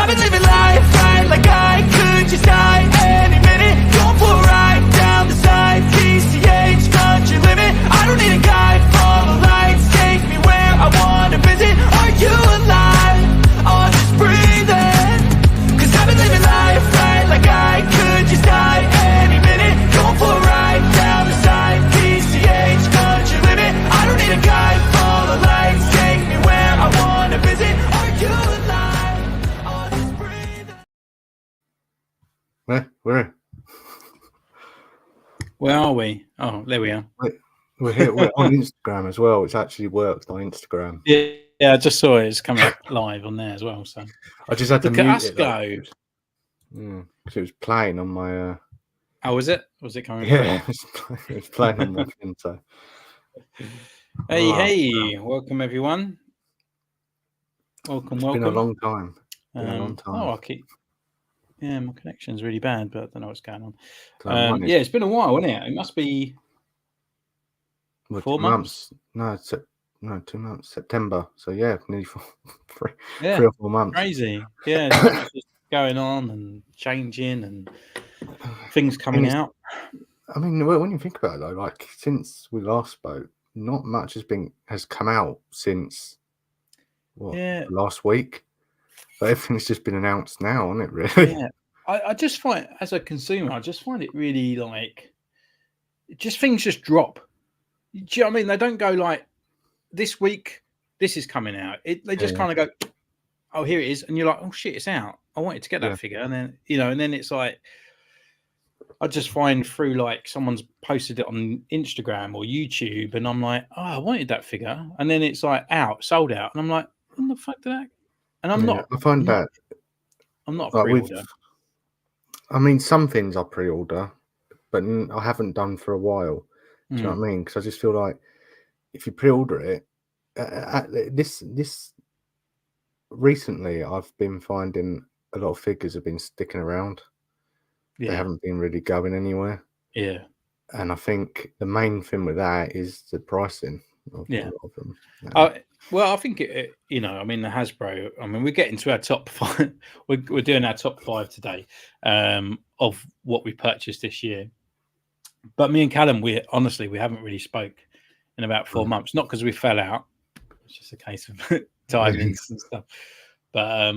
been living life right like I could just die any minute. Going for a ride down the side, PCH, country limit. I don't need a guide, follow lights, take me where I wanna visit. Are you alive? Or just breathing? Cause I've been living life right like I could just die any minute. Going for a ride down the side, PCH, country limit. I don't need a guide, follow lights, take me where I wanna visit. Are you alive? Or just breathing? Where are we? Oh, there we are. We're here. We're on Instagram as well. It's actually worked on Instagram. Yeah, I just saw it. It's coming up live on there as well. So I just had to look at mute us it. go. Because it was playing on my. Oh, was it? Was it coming? Yeah, it was playing on my phone. So. Hey, welcome everyone. Welcome. It's been a long time. Oh, yeah, my connection's really bad, but I don't know what's going on. So Yeah, it's been a while, isn't it? It must be 4 months. No, 2 months. September. So yeah, nearly 3 or 4 months. Crazy. Yeah, so much is going on and changing and things coming out. I mean, when you think about it, though, like since we last spoke, not much has come out since last week. But everything's just been announced now, isn't it? Really? Yeah. I just find, as a consumer, I just find it really like, things just drop. Do you know what I mean? They don't go like, this week, this is coming out. They just kind of go, oh, here it is. And you're like, oh shit, it's out. I wanted to get that figure. And then, and then it's like, I just find through like someone's posted it on Instagram or YouTube and I'm like, oh, I wanted that figure. And then it's like sold out. And I'm like, what the fuck did that? And I'm not. I find that. I'm not a pre-order. I mean, some things I pre-order, but I haven't done for a while. Do you know what I mean? Because I just feel like if you pre-order it, this recently I've been finding a lot of figures have been sticking around. They haven't been really going anywhere. Yeah. And I think the main thing with that is the pricing of a lot of them. Well, I think I mean, the Hasbro. I mean, we're getting to our top 5. We're doing our top 5 today of what we purchased this year. But me and Callum, we haven't really spoke in about 4 months. Not because we fell out; it's just a case of timings and stuff. But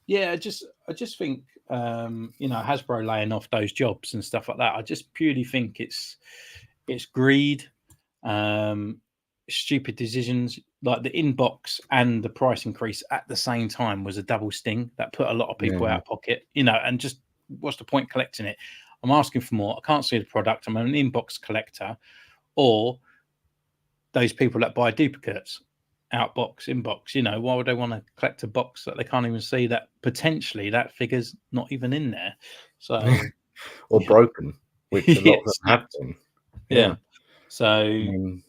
I just think Hasbro laying off those jobs and stuff like that. I just purely think it's greed. Stupid decisions like the inbox and the price increase at the same time was a double sting that put a lot of people out of pocket, and just what's the point collecting it? I'm asking for more. I can't see the product. I'm an inbox collector, or those people that buy duplicates, outbox, inbox. Why would they want to collect a box that they can't even see that potentially that figure's not even in there? So or broken, which a lot of them have been. Yeah. So.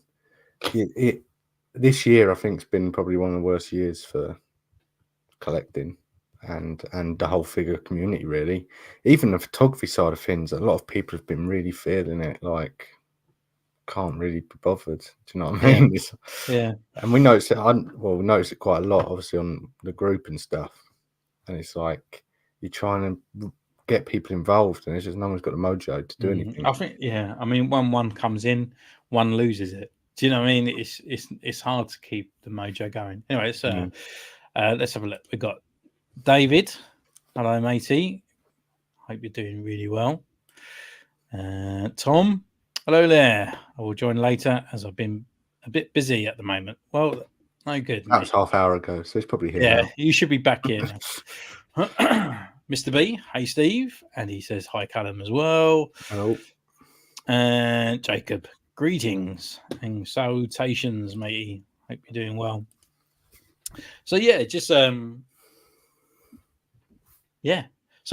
This year I think it's been probably one of the worst years for collecting and the whole figure community, really. Even the photography side of things, a lot of people have been really feeling it, like can't really be bothered. Do you know what I mean? And we notice it. We notice it quite a lot, obviously, on the group and stuff. And it's like you're trying to get people involved, and it's just no one's got the mojo to do anything. I think, I mean, when one comes in, one loses it. Do you know what I mean? It's hard to keep the mojo going. Anyway, so let's have a look. We've got David. Hello, matey. Hope you're doing really well. Tom. Hello there. I will join later as I've been a bit busy at the moment. Well, no good. That was half hour ago, so it's probably here. Yeah, now. You should be back here now. Mr. B. Hey, Steve. And he says hi, Callum, as well. Hello. And Jacob. Greetings and salutations, matey. Hope you're doing well. So just so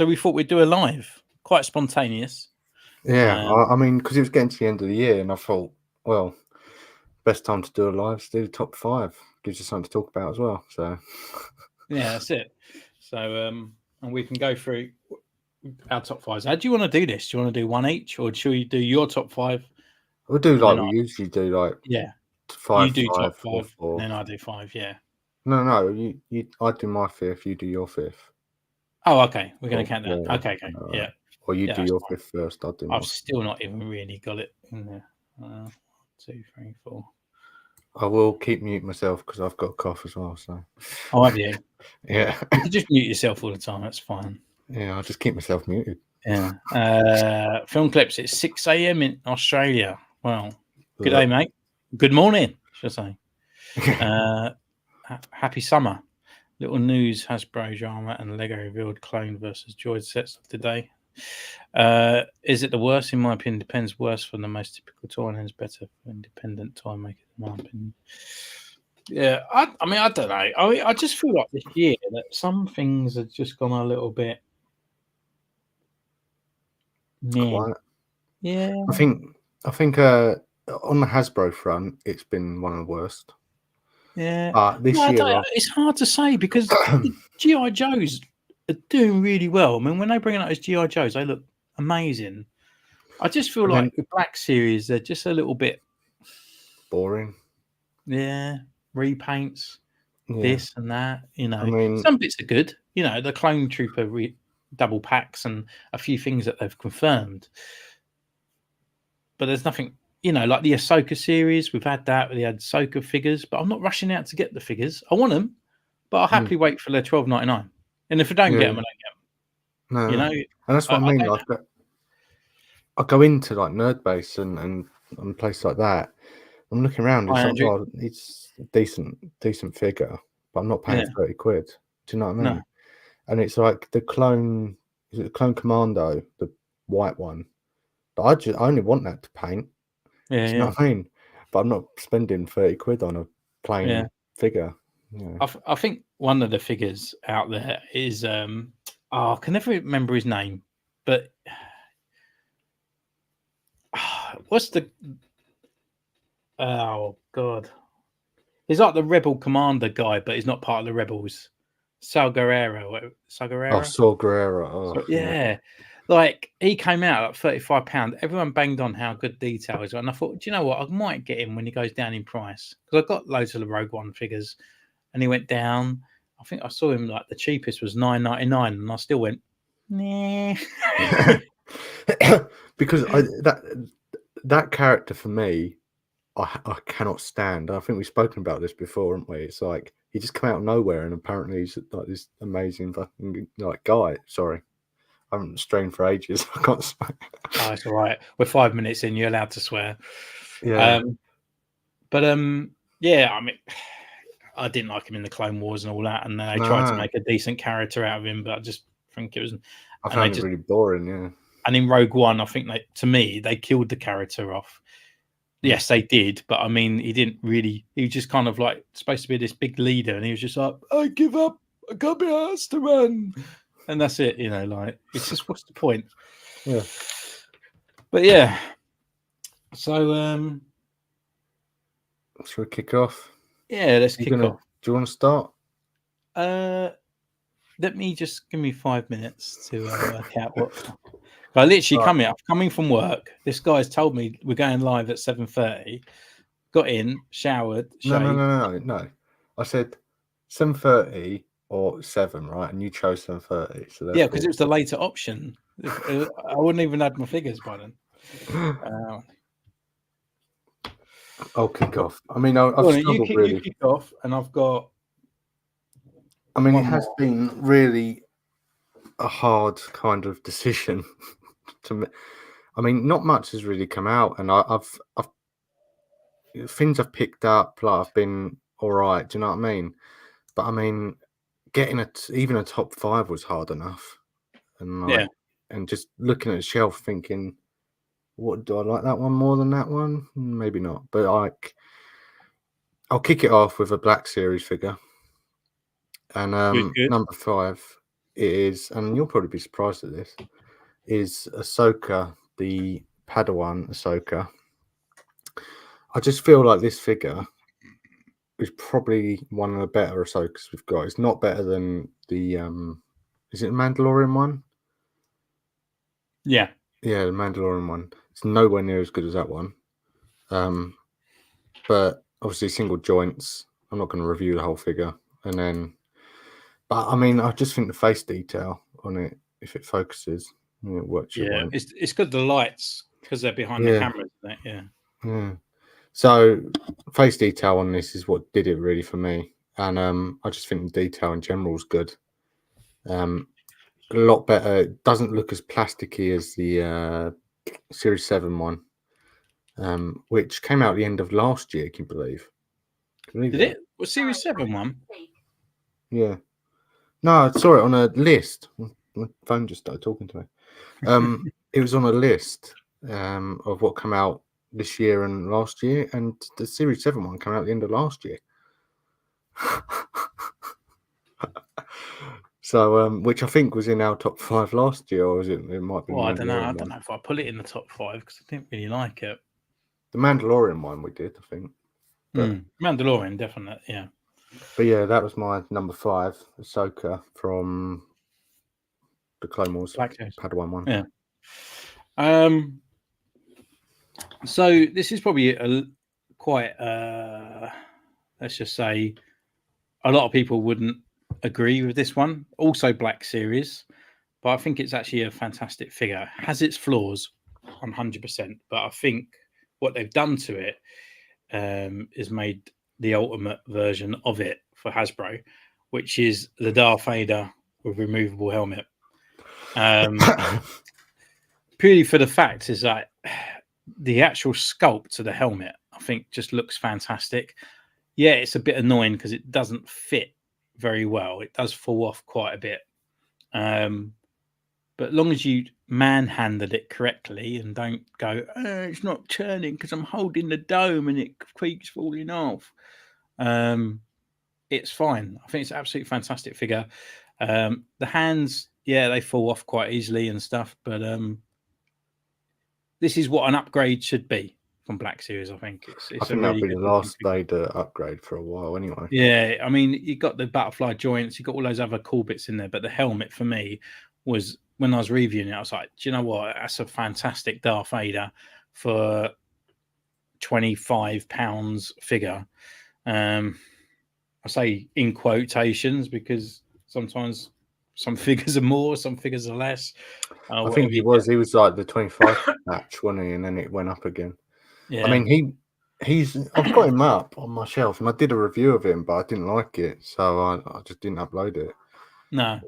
we thought we'd do a live, quite spontaneous. Yeah, I mean, because it was getting to the end of the year, and I thought, well, best time to do a live is do the top 5. Gives you something to talk about as well. So yeah, that's it. So and we can go through our top 5s. How do you want to do this? Do you want to do one each, or should we do your top 5? We'll do like we usually do, like 5. You do top 5, 4. and then I do 5. Yeah. No. I do my 5th. You do your 5th. Oh, okay. We're going Cool. to count that. Yeah, Okay. Yeah. Or you Yeah, do that's your fine. fifth first. I'll do I've mine. still not even really got it in there. 2, 3, 4. I will keep mute myself because I've got a cough as well. So Oh, have you? yeah, You can just mute yourself all the time. That's fine. yeah. I'll just keep myself muted. Yeah. Film clips. It's 6 a.m. in Australia. Well, good day, mate. Good morning, should I say. Happy summer. Little news: Hasbro drama and Lego revealed clone versus droid sets of today. Is it the worst? In my opinion, depends. Worse for the most typical toy and is better for independent toy makers, in my opinion. Yeah, I mean, I don't know. I just feel like this year that some things have just gone a little bit. Quiet. Yeah. I think on the Hasbro front, it's been one of the worst. Yeah. This year, it's hard to say because the G.I. Joes are doing really well. I mean, when they bring out those G.I. Joes, they look amazing. I just feel like the Black Series, they're just a little bit boring. Yeah, repaints, this and that. You know, I mean, some bits are good. You know, the Clone Trooper double packs and a few things that they've confirmed. But there's nothing, you know, like the Ahsoka series. We've had that. We had Ahsoka figures, but I'm not rushing out to get the figures. I want them, but I'll happily wait for their $12.99. And if I don't get them, I don't get them. No, you know, and that's what I mean. Like, I go into like Nerdbase and places like that. I'm looking around. It's like, well, it's a decent figure, but I'm not paying 30 quid. Do you know what I mean? No. And it's like the clone. Is it the Clone Commando, the white one? But I only want that to paint. Yeah, Do you know what I mean? But I'm not spending 30 quid on a plain figure. Yeah. I think one of the figures out there is I can never remember his name, but what's the oh god, he's like the Rebel Commander guy, but he's not part of the Rebels. Saw Gerrera. Oh, Saw Gerrera. Oh, so, yeah. Like he came out at £35. Everyone banged on how good detail is, and I thought, do you know what? I might get him when he goes down in price because I got loads of the Rogue One figures, and he went down. I think I saw him like the cheapest was $9.99, and I still went, nah. Because that character for me, I cannot stand. I think we've spoken about this before, haven't we? It's like he just come out of nowhere, and apparently he's like this amazing fucking like guy. Sorry, I haven't strained for ages. I can't swear. Oh, it's all right. We're 5 minutes in. You're allowed to swear. Yeah. Yeah. I mean, I didn't like him in the Clone Wars and all that, and they tried to make a decent character out of him, but I just think it was. I found it really boring. Yeah. And in Rogue One, I think to me, they killed the character off. Yes, they did, but I mean, he didn't really. He was just kind of like supposed to be this big leader, and he was just like, "I give up. I can't be asked to run," and that's it. You know, like it's just what's the point? Yeah. But yeah. So, should we kick off? Yeah, let's kick off. Do you want to start? Let me just give me 5 minutes to work out what. I literally coming from work. This guy's told me we're going live at 7:30. Got in, showered, shaved. No. I said 7:30 or 7, right? And you chose 7:30. So yeah, because it was the later option. I wouldn't even had my figures by then. I'll kick off. I mean, you kick off, and I've got. I mean, it has been really a hard kind of decision to me. I mean, not much has really come out, and I've things I've picked up. Like I've been all right. Do you know what I mean? But I mean, getting even a top 5 was hard enough, and and just looking at the shelf, thinking, what do I like that one more than that one? Maybe not, but like, I'll kick it off with a Black Series figure, and good. Number 5 is, and you'll probably be surprised at this, is Ahsoka, the Padawan Ahsoka. I just feel like this figure is probably one of the better Ahsokas we've got. It's not better than the is it the Mandalorian one? Yeah, the Mandalorian one. It's nowhere near as good as that one. But obviously single joints. I'm not going to review the whole figure, but I mean, I just think the face detail on it if it focuses. It works. It Yeah, won't. it's good the lights because they're behind the Yeah. cameras. Isn't it? Yeah. Yeah. So face detail on this is what did it really for me, and I just think the detail in general is good. A lot better. It doesn't look as plasticky as the Series 7 one, which came out at the end of last year. Can you believe? Did it? Was Series 7 one? Yeah. No, I saw it on a list. My phone just started talking to me. It was on a list of what came out this year and last year, and the Series 7 one came out at the end of last year. So, which I think was in our top 5 last year, or was it? It might be. Well, I don't know. Mandalorian I don't one. know if I put it in the top 5 because I didn't really like it. The Mandalorian one we did, I think. But, Mandalorian, definitely, yeah. But yeah, that was my number 5, Ahsoka from the Clone Wars Black Series. Padawan one. Yeah. So this is probably quite, let's just say, a lot of people wouldn't agree with this one. Also Black Series, but I think it's actually a fantastic figure. Has its flaws, 100%, but I think what they've done to it is made the ultimate version of it for Hasbro, which is the Darth Vader with removable helmet. Purely for the fact is that the actual sculpt of the helmet, I think, just looks fantastic. Yeah, it's a bit annoying because it doesn't fit very well. It does fall off quite a bit. But as long as you manhandle it correctly and don't go, it's not turning because I'm holding the dome and it keeps falling off, it's fine. I think it's an absolutely fantastic figure. The hands, yeah, they fall off quite easily and stuff, but this is what an upgrade should be from Black Series. I think it's I think a really that'll be the good last looking Vader upgrade for a while, anyway. yeah, I mean, you got the butterfly joints, you got all those other cool bits in there, but the helmet for me was, when I was reviewing it, I was like, do you know what? That's a fantastic Darth Vader for £25 figure. I say in quotations because sometimes some figures are more, some figures are less. I think he was like the 25 match, wasn't he? And then it went up again. Yeah. I mean, I've got him up on my shelf, and I did a review of him, but I didn't like it, so I just didn't upload it. No,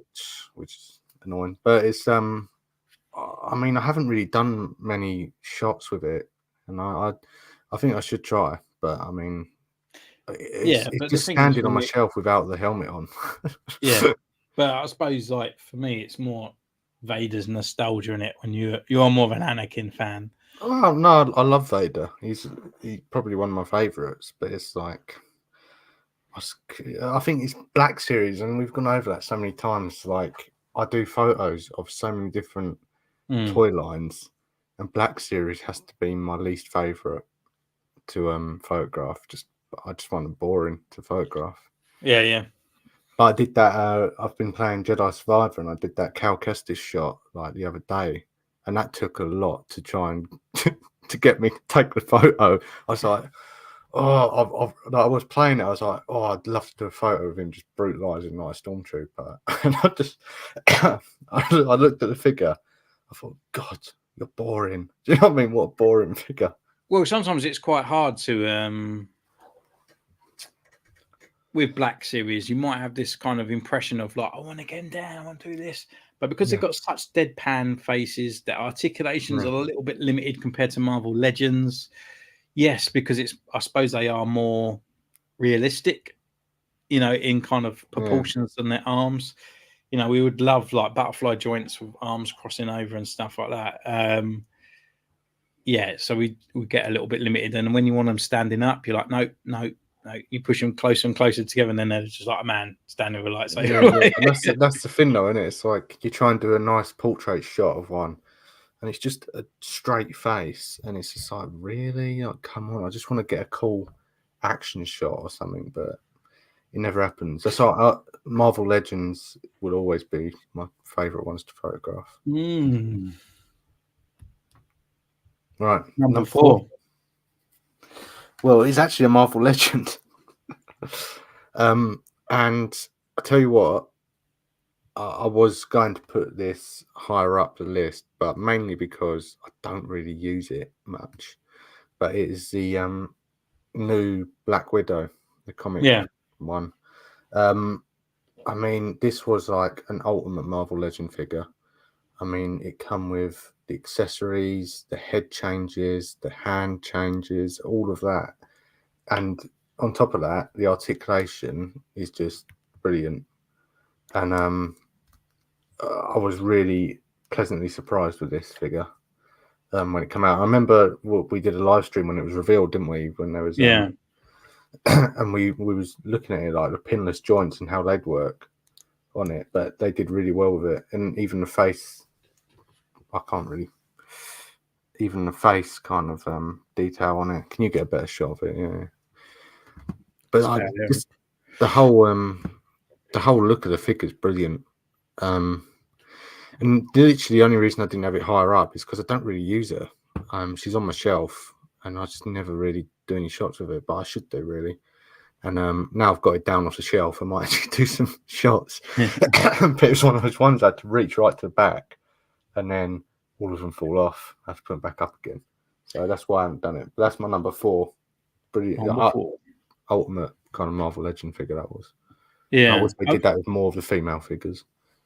which is annoying. But it's I mean, I haven't really done many shots with it, and I think I should try. But I mean, it's just standing on my shelf without the helmet on. Yeah, but I suppose, like, for me, it's more Vader's nostalgia in it when you're more of an Anakin fan. Oh no, I love Vader. He's probably one of my favorites, but it's like, I think it's Black Series, and we've gone over that so many times. Like, I do photos of so many different toy lines, and Black Series has to be my least favorite to photograph. I just find it boring to photograph. Yeah. But I did that. I've been playing Jedi Survivor, and I did that Cal Kestis shot like the other day, and that took a lot to try and to get me to take the photo. I was like, I was playing it. I was like, I'd love to do a photo of him just brutalizing like a stormtrooper. And I just, I looked at the figure. I thought, God, you're boring. Do you know what I mean? What a boring figure. Well, sometimes it's quite hard to, with Black Series, you might have this kind of impression of like, I want to get him down, I want to do this. But because they've got such deadpan faces, their articulations are a little bit limited compared to Marvel Legends. Yes, because I suppose they are more realistic, in kind of proportions than their arms. We would love like butterfly joints with arms crossing over and stuff like that. So we get a little bit limited. And when you want them standing up, you're like, no, you push them closer and closer together, and then they're just like a man standing with a lightsaber. Yeah. That's the thing, though, isn't it? It's like you try and do a nice portrait shot of one, and it's just a straight face, and it's just like, really? Like, come on, I just want to get a cool action shot or something, but it never happens. That's why Marvel Legends would always be my favourite ones to photograph. Right, number 4. Well, he's actually a Marvel legend. And I tell you what, I was going to put this higher up the list, but mainly because I don't really use it much. But it is the new Black Widow, the comic Yeah. one. I mean, this was like an ultimate Marvel Legend figure. I mean, it come with the accessories, the head changes, the hand changes, all of that. And on top of that, the articulation is just brilliant. And I was really pleasantly surprised with this figure when it came out. I remember we did a live stream when it was revealed, didn't we? When there was Yeah. and we was looking at it like the pinless joints and how they'd work on it, but they did really well with it. And even the face, I can't really. Even the face kind of detail on it. Can you get a better shot of it? Yeah. But just the whole look of the figure is brilliant. And literally the only reason I didn't have it higher up is because I don't really use her. She's on my shelf, and I just never really do any shots with it, but I should do really. And now I've got it down off the shelf, I might actually do some shots. But it was one of those ones I had to reach right to the back, and then all of them fall off. I have to put them back up again. So that's why I haven't done it. But that's my number 4. Brilliant. Ultimate kind of Marvel Legend figure that was. Yeah. I wish they did that with more of the female figures.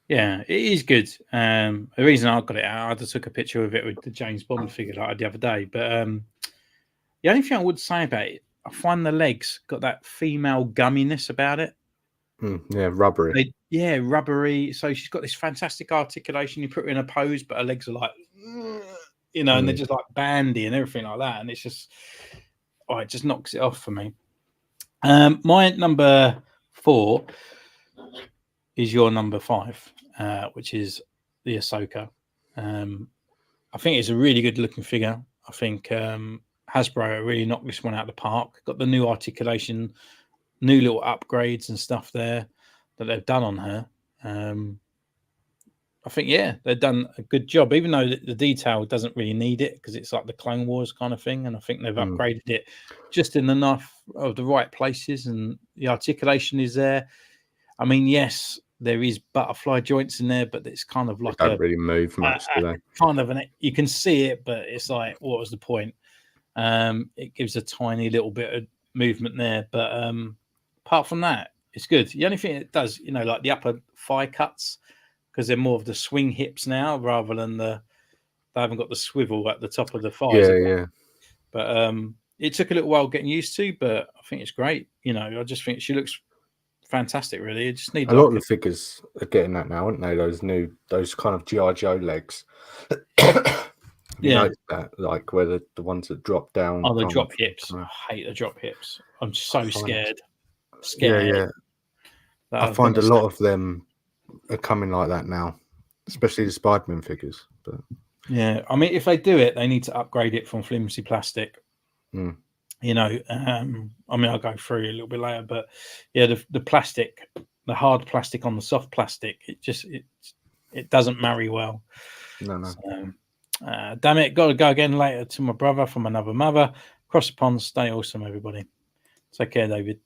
Yeah, it is good. The reason I got it out, I just took a picture of it with the James Bond figure like I did the other day. But the only thing I would say about it, I find the legs got that female gumminess about it. Yeah, rubbery. Rubbery. So she's got this fantastic articulation. You put her in a pose, but her legs are like, and they're just like bandy and everything like that. And it's just, it just knocks it off for me. My number 4 is your number 5, which is the Ahsoka. I think it's a really good looking figure. I think Hasbro really knocked this one out of the park. Got the new articulation, new little upgrades and stuff there that they've done on her. I think, they've done a good job, even though the detail doesn't really need it because it's like the Clone Wars kind of thing. And I think they've upgraded it just in enough of the right places, and the articulation is there. I mean, yes, there is butterfly joints in there, but it's kind of like they don't really move much, do they? Kind of you can see it, but it's like, what was the point? It gives a tiny little bit of movement there, but apart from that, it's good. The only thing it does, like the upper thigh cuts, because they're more of the swing hips now rather than they haven't got the swivel at the top of the thighs. Yeah. But it took a little while getting used to, but I think it's great. I just think she looks fantastic, really. It just needs a lot of the figures are getting that now, aren't they? Those kind of G.I. Joe legs. That, like where the ones that drop down. Oh, the drop hips. I hate the drop hips. I'm so scared. Yeah. I find a lot of them are coming like that now, especially the Spider-Man figures. But yeah, I mean, if they do it, they need to upgrade it from flimsy plastic. I mean, I'll go through a little bit later, but yeah, the plastic, the hard plastic on the soft plastic, it doesn't marry well. No. So, damn it, got to go again later to my brother from another mother. Cross the pond, stay awesome, everybody. Take care, David.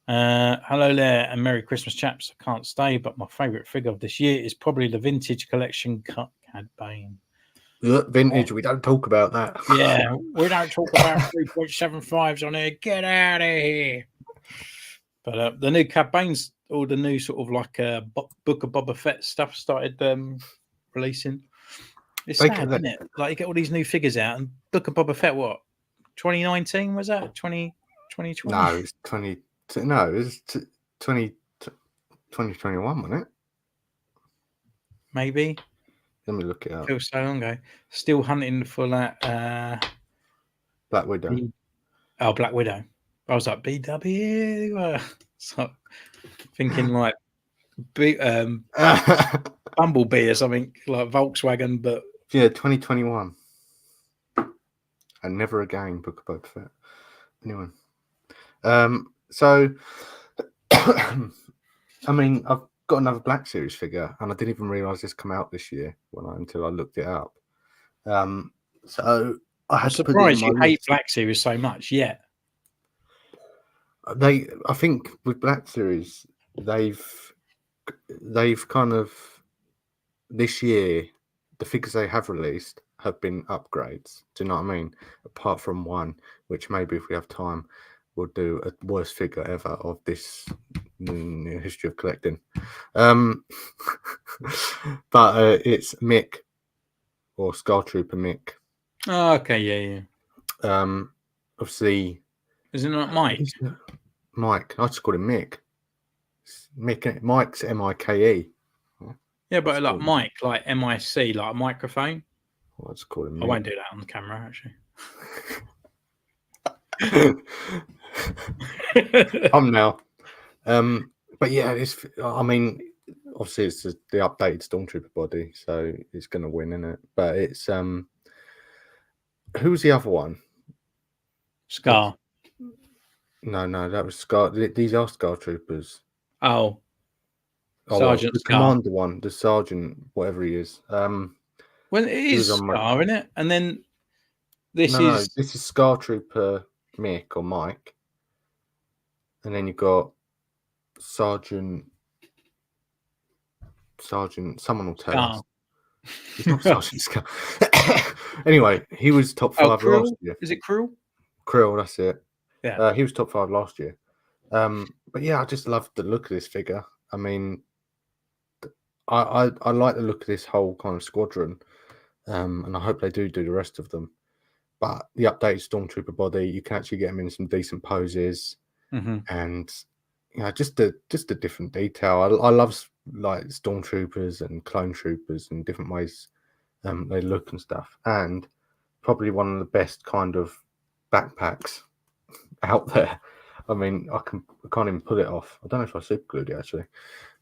Hello there, and Merry Christmas, chaps. I can't stay, but my favourite figure of this year is probably the vintage collection Cad Bane. Vintage, we don't talk about that. Yeah, we don't talk about 3.75s on here. Get out of here. But the new Cad Bane's, or the new sort of like Book of Boba Fett stuff started releasing. It's sad, isn't it? Like you get all these new figures out, and Book of Boba Fett, what? 2019 was that? 2020? No, it's 20. No, it was 2021, wasn't it? Maybe. Let me look it up. Feels so long ago. Still hunting for that. Black Widow. Black Widow. I was like BW. So thinking like Bumblebee or something like Volkswagen, but yeah, 2021. And never again, Book of Boba Fett. Anyway, so I mean, I've got another Black Series figure, and I didn't even realize this come out this year until I looked it up. So I'm surprised you hate Black Series so much. Yeah, I think with Black Series, they've they've kind of this year, the figures they have released have been upgrades. Do you know what I mean? Apart from one, which maybe if we have time, we'll do a worst figure ever of this history of collecting. But it's Mick or Scar Trooper Mick. Oh, okay, yeah. Obviously, Is it not Mike? Mike. I just call him Mick. Mick. Mike's M-I-K-E. Yeah, but That's like cool. Mike, like MIC, like a microphone. I just call him I Mick. won't do that on the camera, actually. Now. But yeah, it's. I mean, obviously it's the updated Stormtrooper body, so it's going to win, isn't it? But it's who's the other one? Scar. No, that was Scar. These are Scar Troopers. Oh, Oh, Sergeant the Scar. commander one, the sergeant, whatever he is. Well, it is on my- Scar, isn't it? And then this No, is this is Scar Trooper Mick or Mike, and then you've got Sergeant. Someone will tell us. Scar. He's not Sergeant Scar. Anyway, he was top 5 last Krill? year. Is it Krill? Krill, that's it. Yeah. He was top 5 last year. But yeah, I just love the look of this figure. I mean, I like the look of this whole kind of squadron, and I hope they do the rest of them. But the updated Stormtrooper body, you can actually get him in some decent poses, and just a different detail. I love like Stormtroopers and Clone Troopers and different ways they look and stuff, and probably one of the best kind of backpacks out there. I mean, I can't even pull it off. I don't know if I super glued it actually,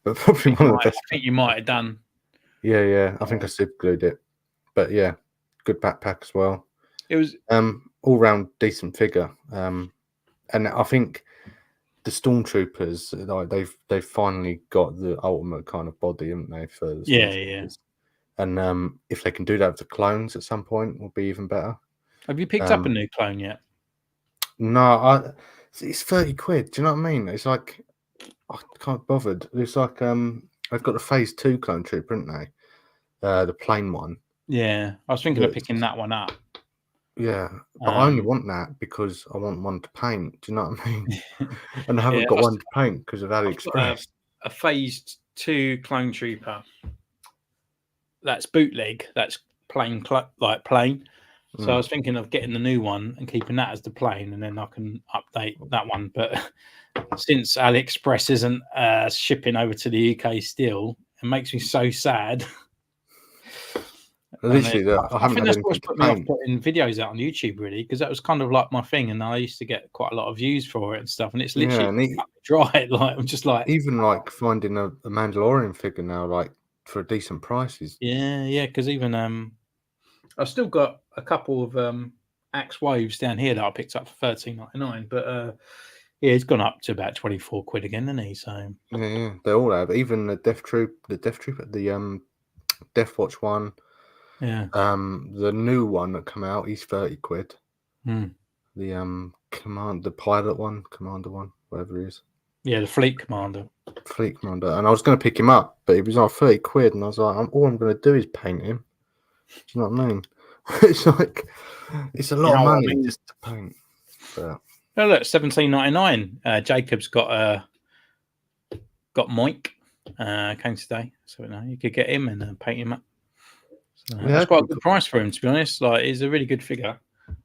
but probably one of the best. I think you might have done. Yeah. I think I super glued it, but yeah, good backpack as well. It was all round decent figure, and I think the Stormtroopers, like they've finally got the ultimate kind of body, haven't they? For the Stormtroopers? And if they can do that with the clones at some point, will be even better. Have you picked up a new clone yet? No, it's 30 quid. Do you know what I mean? It's like I can't be bothered. It's like they've got the Phase 2 Clone Trooper, haven't they? The plain one. Yeah, I was thinking of picking that one up. Yeah, but I only want that because I want one to paint. Do you know what I mean? And I haven't got one to paint because of AliExpress. A Phase 2 Clone Trooper. That's bootleg. That's plain, like plain. So I was thinking of getting the new one and keeping that as the plain, and then I can update that one. But since AliExpress isn't shipping over to the UK still, it makes me so sad. Literally, I think that's what's put me off putting videos out on YouTube, really, because that was kind of like my thing, and I used to get quite a lot of views for it and stuff. And it's literally dry. Like I'm just like even like finding a Mandalorian figure now, like for decent prices. Yeah, because even I've still got a couple of Axe Waves down here that I picked up for $13.99, but yeah, it's gone up to about 24 quid again, isn't he? So yeah, they all have. Even the Death Troop, the Death Watch one. Yeah. The new one that come out, he's 30 quid. The pilot one, commander one, whatever it is. Yeah, the Fleet Commander. And I was going to pick him up, but he was like 30 quid, and I was like, all I'm going to do is paint him. Do you know what I mean? It's like it's a lot of money just to paint. But... Oh look, $17.99. Jacob's got Mike came today, so you could get him and paint him up. So that's quite a good price for him, to be honest. Like, he's a really good figure.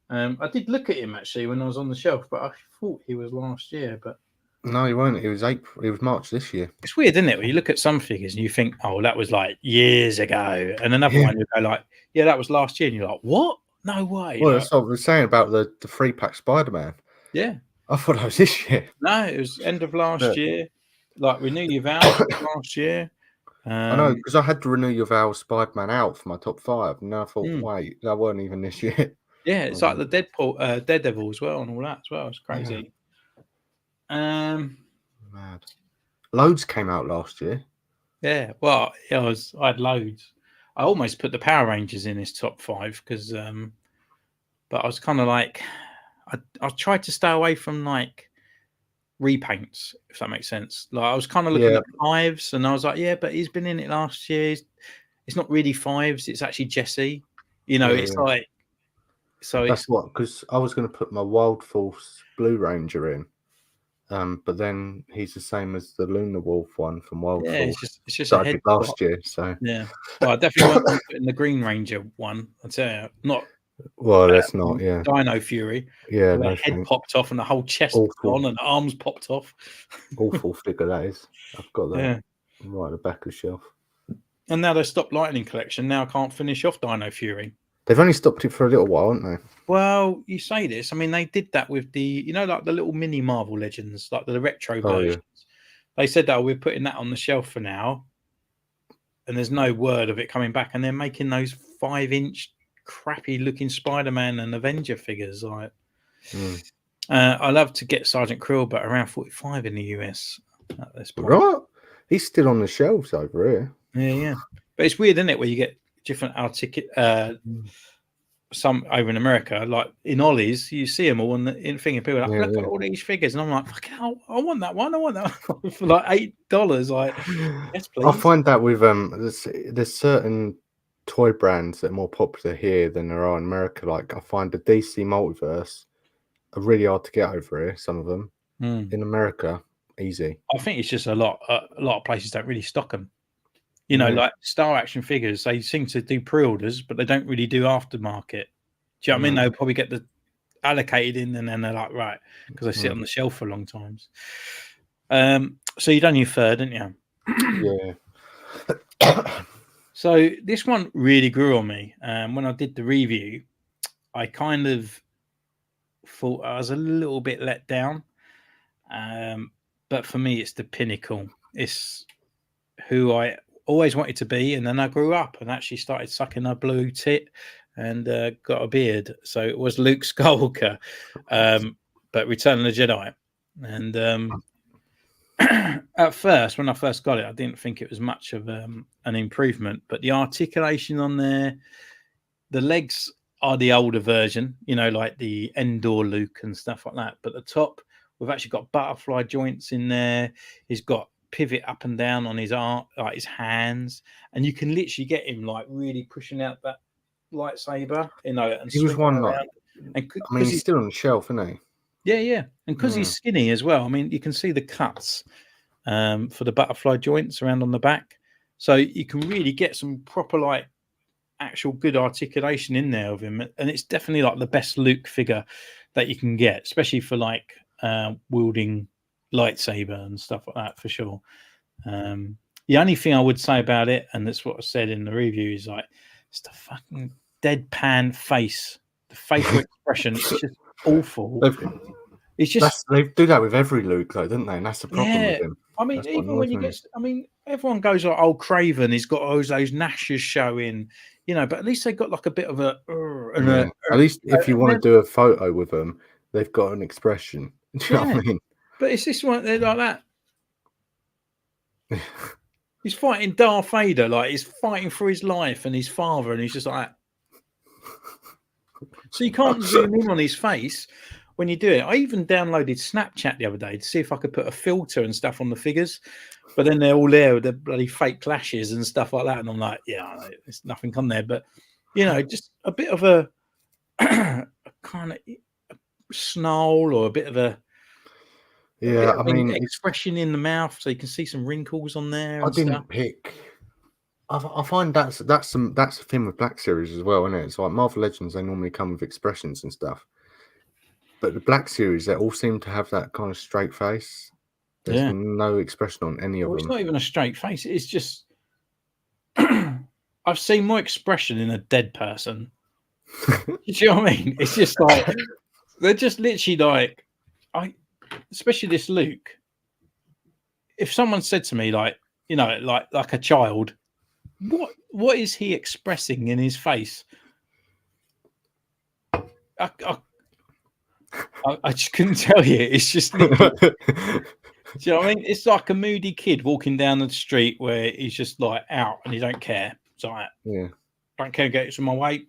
I did look at him actually when I was on the shelf, but I thought he was last year. But no, he weren't. It was April. It was March this year. It's weird, isn't it? When you look at some figures and you think, "Oh, that was like years ago," and another one you go like, "Yeah, that was last year," and you're like, "What? No way!" Well, that's what I was saying about the 3-pack Spider-Man. Yeah, I thought that was this year. No, it was end of last year. Like Renew Your Vows last year. I know, because I had to Renew Your Vows Spider-Man out for my top 5, and then I thought, wait, that weren't even this year. Yeah, it's like the Daredevil as well, and all that as well. It's crazy. Yeah. Mad. Loads came out last year. Yeah, well, I had loads. I almost put the Power Rangers in this top 5 because, but I was kind of like, I tried to stay away from like repaints, if that makes sense. Like I was kind of looking Yeah. at fives, and I was like, yeah, but he's been in it last year. It's not really fives; it's actually Jesse. You know, Yeah, it's yeah. like so. That's It's what, because I was going to put my Wild Force Blue Ranger in, but then he's the same as the Lunar Wolf one from Wild yeah, Force it's just a that I head did last year. So, Yeah, well, I definitely won't be putting the Green Ranger one. I tell you, not well, that's not, yeah, Dino Fury. yeah, Where no the head thanks. popped off and the whole chest Awful, on and the arms popped off. awful figure that is. I've got that Yeah, right at the back of the shelf. and now they stopped Lightning Collection. Now I can't finish off Dino Fury. They've only stopped it for a little while, haven't they? Well, you say this. I mean, they did that with the, like the little mini Marvel Legends, like the retro Oh, yeah. versions. They said that we're putting that on the shelf for now, and there's no word of it coming back. And they're making those 5-inch crappy looking Spider-Man and Avenger figures. Like, I love to get Sergeant Krill, but around 45 in the US at this point. Right, he's still on the shelves over here. Yeah. But it's weird, isn't it, where you get different some over in America, like in Ollie's, you see them all in thing, and people are like, look at all these figures, and I'm like, fuck, I want that one. I want that one for like $8. Like, yes, please. I find that with there's certain toy brands that are more popular here than there are in America. Like I find the DC Multiverse are really hard to get over here. Some of them in America, easy. I think it's just a lot of places don't really stock them. You know, like Star Action figures, they seem to do pre-orders, but they don't really do aftermarket. Do you know what I mean? They'll probably get the allocated in, and then they're like, right, because they sit on the shelf for long times. So you done your third, didn't you? Yeah. So this one really grew on me. When I did the review, I kind of thought I was a little bit let down. But for me, it's the pinnacle. It's who I always wanted to be, and then I grew up and actually started sucking a blue tit and got a beard. So it was Luke Skywalker, but Return of the Jedi. And at first, when I first got it, I didn't think it was much of an improvement, but the articulation on there, the legs are the older version, like the Endor Luke and stuff like that. But the top, we've actually got butterfly joints in there. He's got pivot up and down on his arm, like his hands, and you can literally get him like really pushing out that lightsaber, and he was one like, and I mean, he's still on the shelf, isn't he? Yeah, and because he's skinny as well. I mean, you can see the cuts for the butterfly joints around on the back, so you can really get some proper like actual good articulation in there of him, and it's definitely like the best Luke figure that you can get, especially for like wielding lightsaber and stuff like that, for sure. The only thing I would say about it, and that's what I said in the review, is like it's the fucking deadpan face, the facial expression. It's just awful. It's just they do that with every Luke, though, don't they? And that's the problem with him. I mean, that's even when you get, everyone goes like, "Oh, Craven, he's got all those gnashes showing," but at least they got like a bit of a. At least if you want to do a photo with them, they've got an expression. Do you know what I mean? But it's this one, they're like that. He's fighting Darth Vader, like he's fighting for his life and his father, and he's just like that. So you can't zoom in on his face when you do it. I even downloaded Snapchat the other day to see if I could put a filter and stuff on the figures, but then they're all there with the bloody fake lashes and stuff like that, and I'm like, yeah, there's nothing on there. But just a bit of a kind of snarl or a bit of a I mean, expression in the mouth, so you can see some wrinkles on there. I didn't pick. I find that's the thing with Black Series as well, isn't it? It's like Marvel Legends; they normally come with expressions and stuff, but the Black Series, they all seem to have that kind of straight face. There's no expression on any of them. It's not even a straight face. It's just I've seen more expression in a dead person. You know what I mean? It's just like they're just literally like especially this Luke. If someone said to me like a child, what is he expressing in his face? I just couldn't tell you. It's just literally, do you know what I mean? It's like a moody kid walking down the street where he's just like out and he don't care. It's like, don't care, get it to my weight.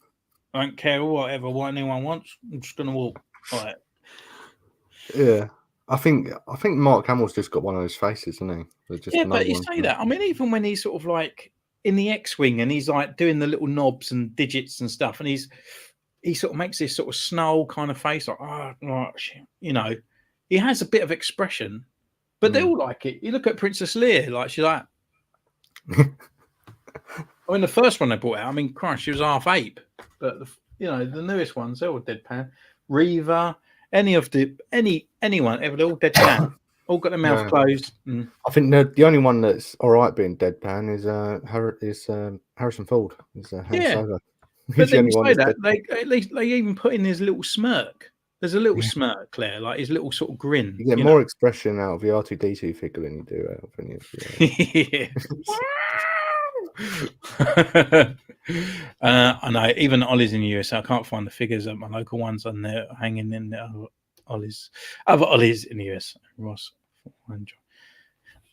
I don't care what anyone wants. I'm just gonna walk. Like, yeah. I think Mark Hamill's just got one of those faces, isn't he? There's just Yeah, no but you one say can- that. I mean, even when he's sort of like in the X-wing and he's like doing the little knobs and digits and stuff, and he sort of makes this sort of snarl kind of face, like you know, he has a bit of expression, but they all like it. You look at Princess Leia, like she's like, I mean, the first one they brought out, I mean, Christ, she was half ape, but you know, the newest ones, they're all deadpan. Reva, anyone ever, they're all deadpan. All got their mouth Yeah. closed. And, I think the only one that's all right being deadpan is Harrison Ford. Is Han Yeah. Solo. but He's the then you only one say that's that deadpan. they at least they even put in his little smirk. There's a little Yeah. smirk, Claire, like his little sort of grin. You get more expression out of the R2D2 figure than you do out of any of the. I know. Even Ollie's in the US, I can't find the figures at my local ones, and they're hanging in the other Ollie's in the US. Ross,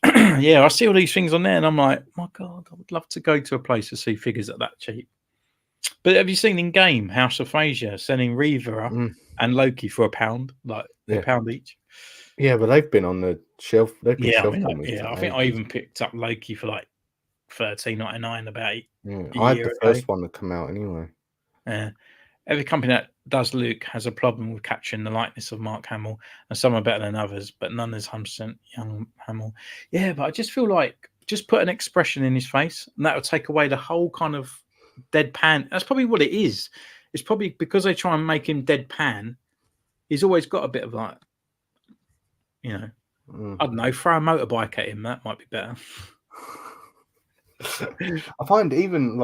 yeah, I see all these things on there, and I'm like, my God, I would love to go to a place to see figures at that cheap. But have you seen in game House of Fraser selling Reva and Loki for £1, like £1 each? Yeah, but they've been on the shelf. They've been Yeah, shelf I think I even picked up Loki for like $13.99 about I had the first one to come out anyway. Every company that does Luke has a problem with capturing the likeness of Mark Hamill, and some are better than others, but none is 100% young Hamill. Yeah, but I just feel like just put an expression in his face, and that will take away the whole kind of deadpan. That's probably what it is. It's probably because they try and make him deadpan. He's always got a bit of like, you know, I don't know, throw a motorbike at him. That might be better. I find even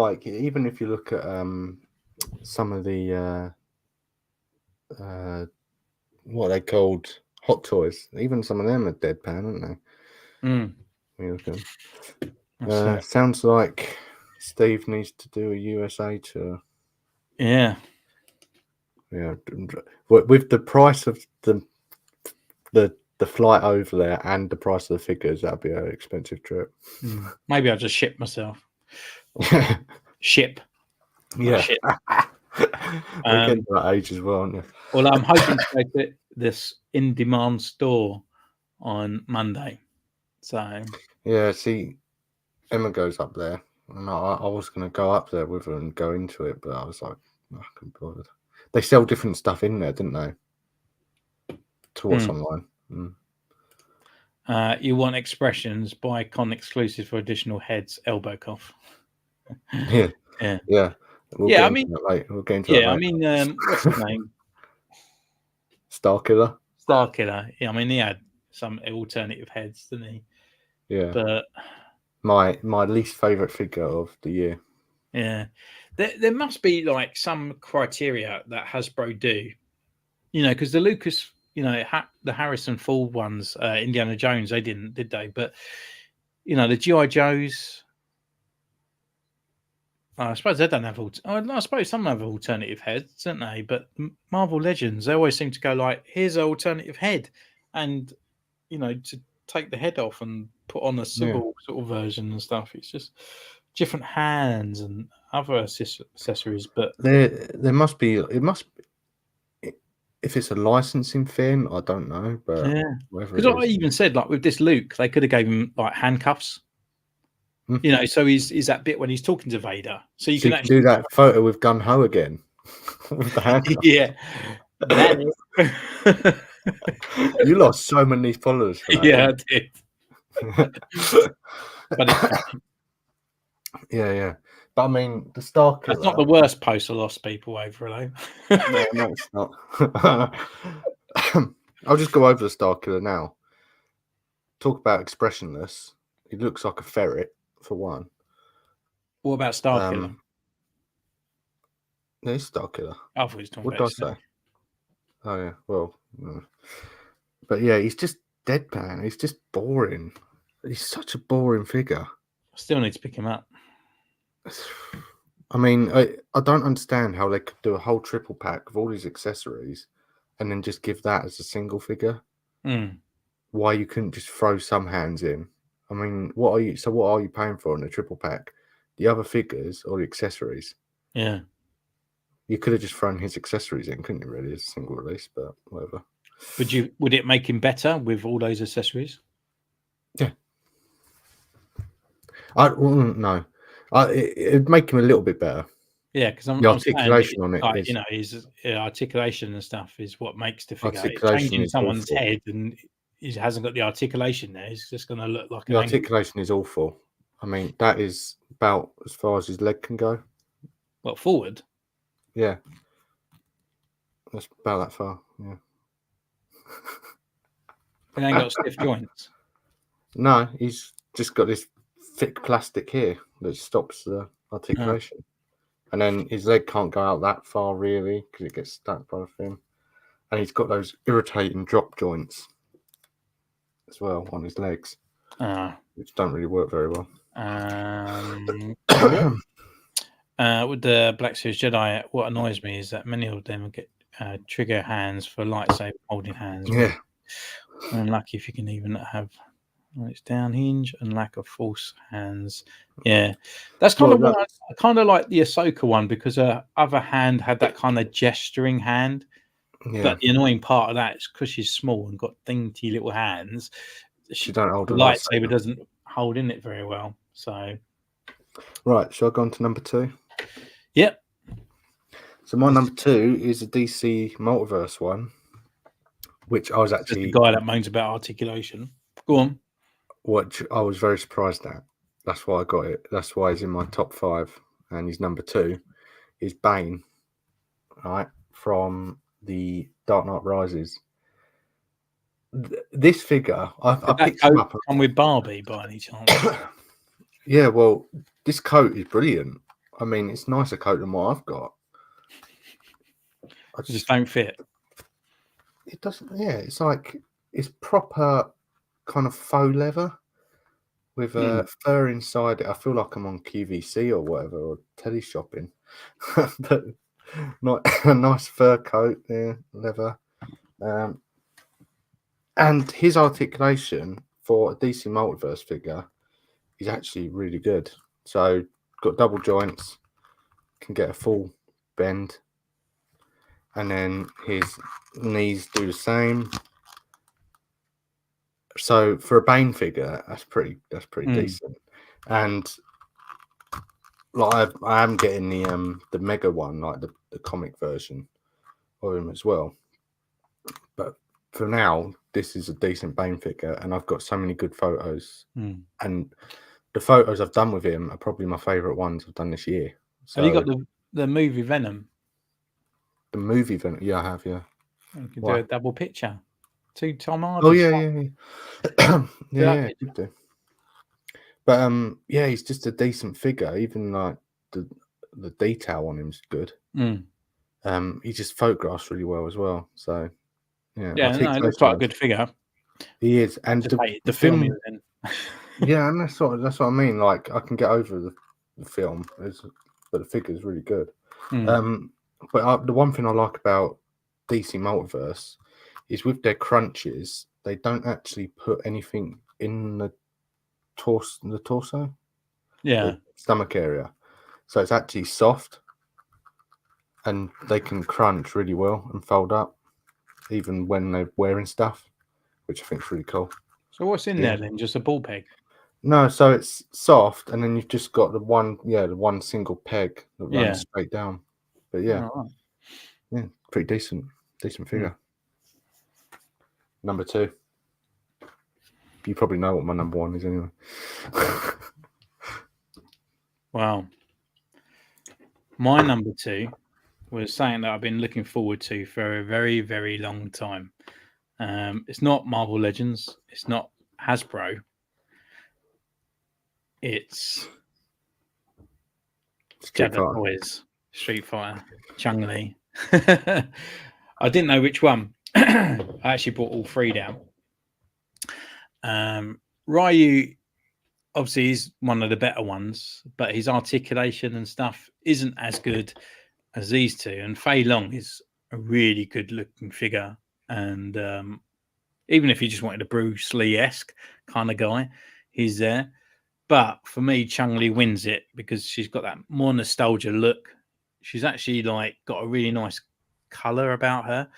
if you look at some of the what are they called, Hot Toys, even some of them are deadpan, aren't they? When you look at them. Sounds like Steve needs to do a USA tour. Yeah, with the price of the flight over there and the price of the figures, that'd be an expensive trip. Maybe I'll just ship myself. Ship. Yeah. Ship. We're getting to that age as well, aren't you? Well, I'm hoping to go to this in-demand store on Monday. So yeah, see, Emma goes up there, and I was going to go up there with her and go into it, but I was like, I couldn't be bothered. They sell different stuff in there, didn't they? To watch online. You want expressions? Buy con exclusive for additional heads. Elbow cough. Yeah. We'll I mean, we'll get into that later. I mean, what's his name? Starkiller. Starkiller. Yeah, I mean, he had some alternative heads, didn't he? Yeah. But my least favorite figure of the year. Yeah, there must be like some criteria that Hasbro do, you know, because the Lucas, you know, the Harrison Ford ones, Indiana Jones, they didn't, did they? But you know, the G.I. Joes. I suppose they don't have. I suppose some have alternative heads, don't they? But Marvel Legends, they always seem to go like, "Here's an alternative head," and you know, to take the head off and put on a civil sort of version and stuff. It's just different hands and other accessories. But there must be. It must. If it's a licensing thing, I don't know. But yeah, because I even said like with this Luke, they could have gave him like handcuffs. You know, so he's that bit when he's talking to Vader. So you can actually do that photo with Gun Ho again. With the handcuffs. Yeah. You lost so many followers. For that, yeah, I did. But yeah. But I mean, the Starkiller. That's not the worst post I lost people over, though. No, it's not. I'll just go over the Starkiller now. Talk about expressionless. He looks like a ferret, for one. What about Starkiller? There's Starkiller. I thought he was talking What about did I say? Oh, yeah. Well, but yeah, he's just deadpan. He's just boring. He's such a boring figure. I still need to pick him up. I mean, I don't understand how they could do a whole triple pack of all these accessories and then just give that as a single figure. Why you couldn't just throw some hands in? I mean, what are you paying for in a triple pack? The other figures or the accessories? Yeah. You could have just thrown his accessories in, couldn't you, really, as a single release, but whatever. Would it make him better with all those accessories? No. It'd make him a little bit better. Yeah, because The articulation on it like, is his articulation and stuff is what makes the figure. Articulation Changing is someone's awful. head and he hasn't got the articulation there. It's just going to look like the articulation is awful. I mean, that is about as far as his leg can go. Well, forward. Yeah, that's about that far. Yeah. It ain't got stiff joints. No, he's just got this thick plastic here that stops the articulation. And then his leg can't go out that far, really, because it gets stuck by the fin. And he's got those irritating drop joints as well on his legs, which don't really work very well. With the Black Series Jedi, what annoys me is that many of them get trigger hands for lightsaber holding hands. Yeah. Unlucky if you can even have it's down hinge and lack of force hands. Yeah, that's kind of what I kind of like the Ahsoka one, because her other hand had that kind of gesturing hand. Yeah. But the annoying part of that is because she's small and got dainty little hands. She don't hold the a lightsaber doesn't hold in it very well. So, right, shall I go on to number 2? Yep. So my number 2 is a DC Multiverse one, which I was actually the guy that moans about articulation. Go on. Which I was very surprised at. That's why I got it. That's why he's in my top 5, and he's number 2. Is Bane, right, from the Dark Knight Rises. This figure, I picked him up. Come with Barbie by any chance? Yeah, well, this coat is brilliant. I mean, it's a nicer coat than what I've got. I just don't fit. It doesn't. Yeah, it's like it's proper kind of faux leather with fur inside it. I feel like I'm on QVC or whatever, or tele shopping, but not a nice fur coat there, leather. And his articulation for a DC Multiverse figure is actually really good. So got double joints, can get a full bend, and then his knees do the same. So for a Bane figure, that's pretty decent. And like I am getting the mega one, like the comic version of him as well. But for now, this is a decent Bane figure, and I've got so many good photos. And the photos I've done with him are probably my favourite ones I've done this year. So, have you got the movie Venom? The movie Venom? Yeah, I have, yeah. You can do a double picture. To Tom Hardy. Oh, yeah. Yeah, you do. But, yeah, he's just a decent figure. Even, like, the detail on him's good. He just photographs really well as well. So, yeah. Yeah, no, it looks quite a good figure. He is. And the film. Yeah, and that's what I mean. Like, I can get over the film, but the figure's really good. But the one thing I like about DC Multiverse is with their crunches, they don't actually put anything in the torso, the stomach area. So it's actually soft, and they can crunch really well and fold up, even when they're wearing stuff, which I think is really cool. So what's in there then? Just a ball peg? No, so it's soft, and then you've just got the one single peg that runs straight down. But yeah, pretty decent figure. Number 2. You probably know what my number 1 is anyway. Wow. My number 2 was something that I've been looking forward to for a very, very long time. It's not Marvel Legends. It's not Hasbro. It's Jabba Toys, Street Fighter, Chun-Li. I didn't know which one. I actually bought all 3 down. Ryu, obviously, is one of the better ones, but his articulation and stuff isn't as good as these two. And Fei Long is a really good looking figure. And even if you just wanted a Bruce Lee-esque kind of guy, he's there. But for me, Chun-Li wins it because she's got that more nostalgia look. She's actually like got a really nice color about her.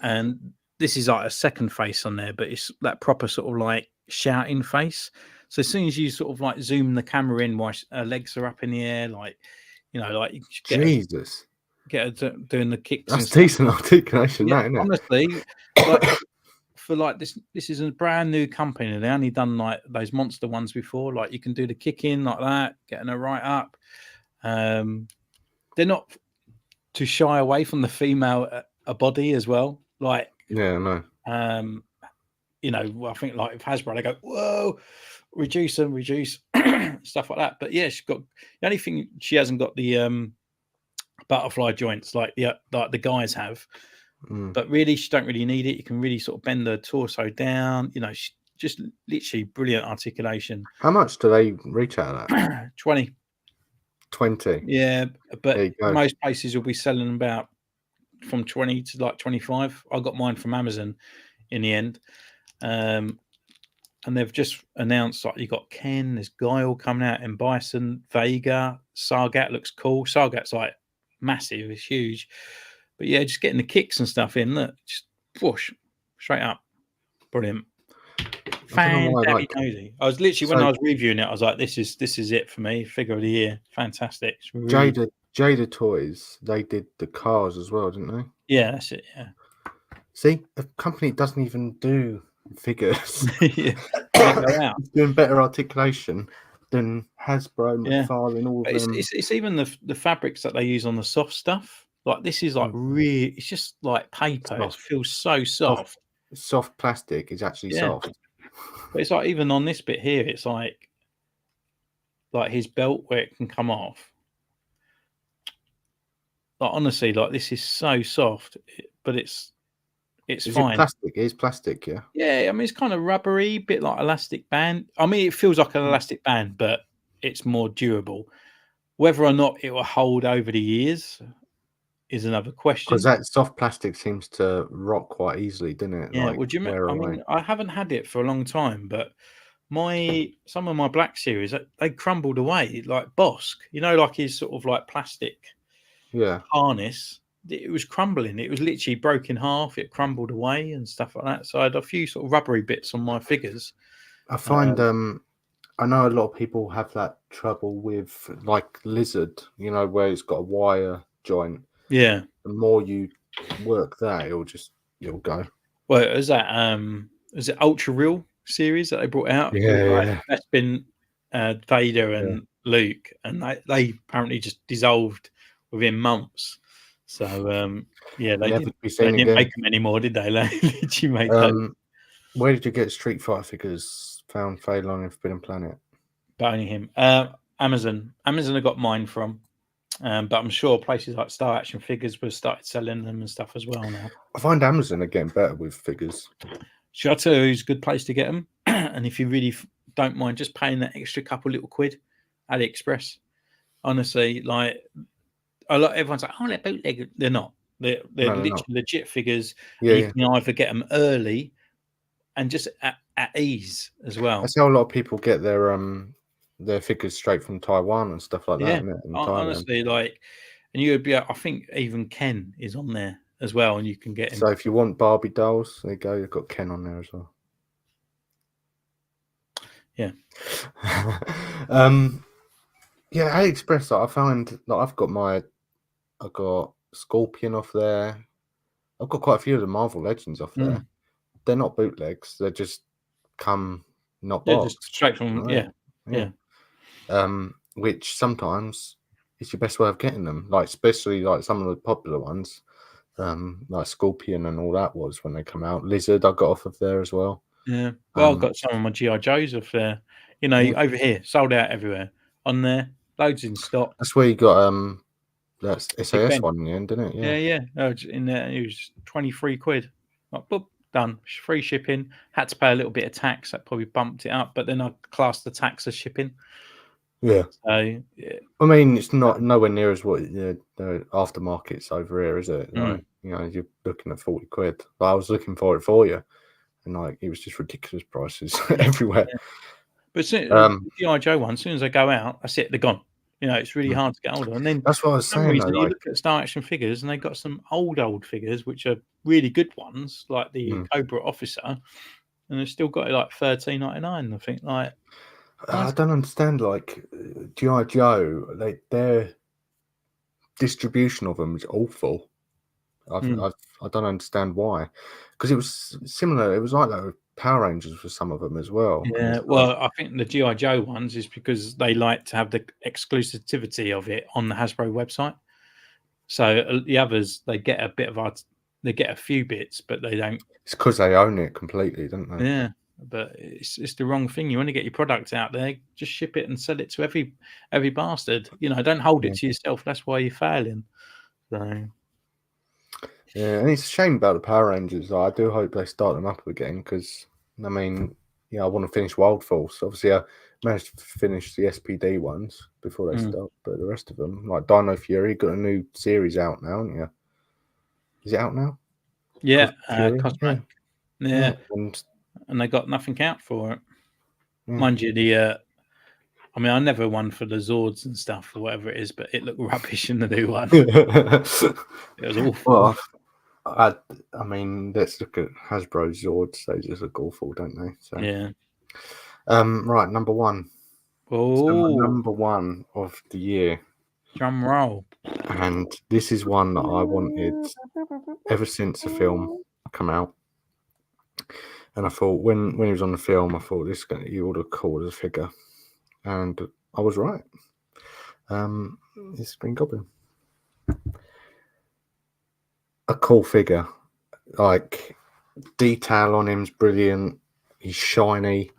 And this is like a second face on there, but it's that proper sort of like shouting face. So as soon as you sort of like zoom the camera in while her legs are up in the air, like, you know, like you get Jesus, her doing the kicks. that's and stuff. decent articulation, Yeah, that, isn't it? honestly, like, for like this is a brand new company. They only done like those monster ones before. Like you can do the kick in like that, getting her right up. They're not too shy away from the female a body as well. Like, Yeah, no. you know, I think like with Hasbro, they go, whoa, reduce stuff like that. But yeah, she's got the only thing she hasn't got the butterfly joints like the guys have. But really, she don't really need it. You can really sort of bend the torso down. You know, she just literally brilliant articulation. How much do they retail at? 20. 20. Yeah, but There you go. most places will be selling about from 20 to like 25. I got mine from Amazon in the end. And they've just announced like you got Ken, there's Guile coming out, and Bison, Vega, Sargat looks cool. Sargat's like massive, it's huge. But yeah, just getting the kicks and stuff in, look, just whoosh, straight up. Brilliant. Fantastic. I was literally when I was reviewing it, I was like, this is it for me. Figure of the year. Fantastic. Really... Jada Toys, they did the cars as well, didn't they? Yeah, that's it. Yeah. See, a company doesn't even do figures. Yeah. It's doing better articulation than Hasbro, McFarlane, all of them. It's even the fabrics that they use on the soft stuff. Like this is like really, it's just like paper. It feels so soft. Soft plastic is actually soft. But it's like even on this bit here, it's like his belt where it can come off. Like honestly, like this is so soft, but it's fine. It plastic? It is plastic, yeah. Yeah, I mean it's kind of rubbery, bit like elastic band. I mean it feels like an elastic band, but it's more durable. Whether or not it will hold over the years is another question. Because that soft plastic seems to rot quite easily, doesn't it? Yeah. Like, Well, do you remember? I mean, I haven't had it for a long time, but some of my Black Series they crumbled away like Bosk. You know, like his sort of like plastic harness. It was crumbling. It was literally broke in half. It crumbled away and stuff like that. So I had a few sort of rubbery bits on my figures. I find I know a lot of people have that trouble with like Lizard. You know, where it's got a wire joint. Yeah. The more you work that, you'll go. Well, is it Ultra Real series that they brought out? Yeah. That's been Vader and Luke, and they apparently just dissolved within months. So they didn't make them anymore, did they? Where did you get Street Fighter figures? Found Phelan and Forbidden Planet. But only him. Amazon I got mine from. But I'm sure places like Star Action Figures have started selling them and stuff as well now. I find Amazon are getting better with figures. Should I tell you who's a good place to get them? And if you really don't mind just paying that extra couple little quid, AliExpress. Honestly, like everyone's like, oh, they're bootleg. They're not. They're literally legit figures. You can either get them early and just at ease as well. That's how a lot of people get their figures straight from Taiwan and stuff like that. Yeah, isn't it? honestly, like, and you would be. I think even Ken is on there as well, and you can get him. So if you want Barbie dolls, there you go. You've got Ken on there as well. Yeah. AliExpress. I found that I've got Scorpion off there. I've got quite a few of the Marvel Legends off there. They're not bootlegs. They just come not boxed. Just straight from yeah. Which sometimes is your best way of getting them, like especially like some of the popular ones, like Scorpion and all that was when they come out. Lizard I got off of there as well. Yeah, well, I've got some of my GI Joes off there. You know, over here, sold out everywhere. On there, loads in stock. That's where you got that SAS one in the end, didn't it? Yeah. In there, it was 23 quid. Like, boop, done. Free shipping. Had to pay a little bit of tax. That probably bumped it up, but then I classed the tax as shipping. Yeah. So, yeah. I mean, it's not nowhere near as what the aftermarket's over here, is it? Like, you know, you're looking at 40 quid. But I was looking for it for you, and like it was just ridiculous prices everywhere. Yeah. But the GI Joe one, as soon as they go out, that's it. They're gone. You know, it's really hard to get hold of. And then that's what I was saying. You look at Star Action Figures, and they got some old figures which are really good ones like the Mm. Cobra Officer, and they've still got it like $13.99. I think like I don't understand. Like GI Joe, their distribution of them is awful. Mm. I don't understand why, because it was similar. It was like that with Power Rangers for some of them as well. And Yeah, it's well, I think the GI Joe ones is because they like to have the exclusivity of it on the Hasbro website. So the others, they get a bit of art, they get a few bits, but they don't. it's because they own it completely, don't they? Yeah, but it's the wrong thing. You want to get your product out there, just ship it and sell it to every bastard. You know, don't hold it to yourself. That's why you're failing. So Yeah, and it's a shame about the Power Rangers. I do hope they start them up again because, I mean, I want to finish Wild Force. Obviously, I managed to finish the SPD ones before they start, but the rest of them, like Dino Fury, got a new series out now, haven't you? Is it out now? yeah, Fury? Cosmic. Yeah, And and they got nothing out for it. Yeah. Mind you, I mean, I never won for the Zords and stuff or whatever it is, but it looked rubbish in the new one. It was awful. well, I mean, let's look at Hasbro Zords. They just look awful, don't they? So, Yeah. right, number one. So my Oh, number one of the year, drum roll. and this is one that I wanted ever since the film come out. And I thought when he was on the film, I thought this guy you would have called as a figure, and I was right. It's Green Goblin, a cool figure. Like detail on him's brilliant. He's shiny.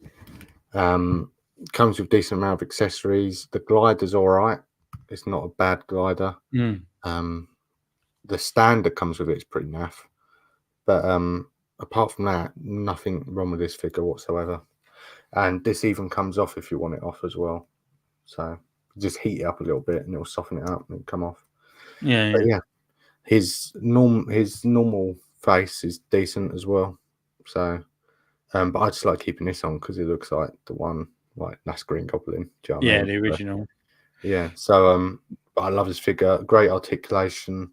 Comes with decent amount of accessories. The glider's all right. It's not a bad glider. Mm. The stand that comes with it is pretty naff. But apart from that, nothing wrong with this figure whatsoever. And this even comes off if you want it off as well. So just heat it up a little bit and it'll soften it up and it'll come off. Yeah, But yeah, his normal face is decent as well. So, but I just like keeping this on because it looks like the one, like that's Green Goblin. Do you know what I yeah, mean? the original. Yeah. So, but I love his figure. Great articulation.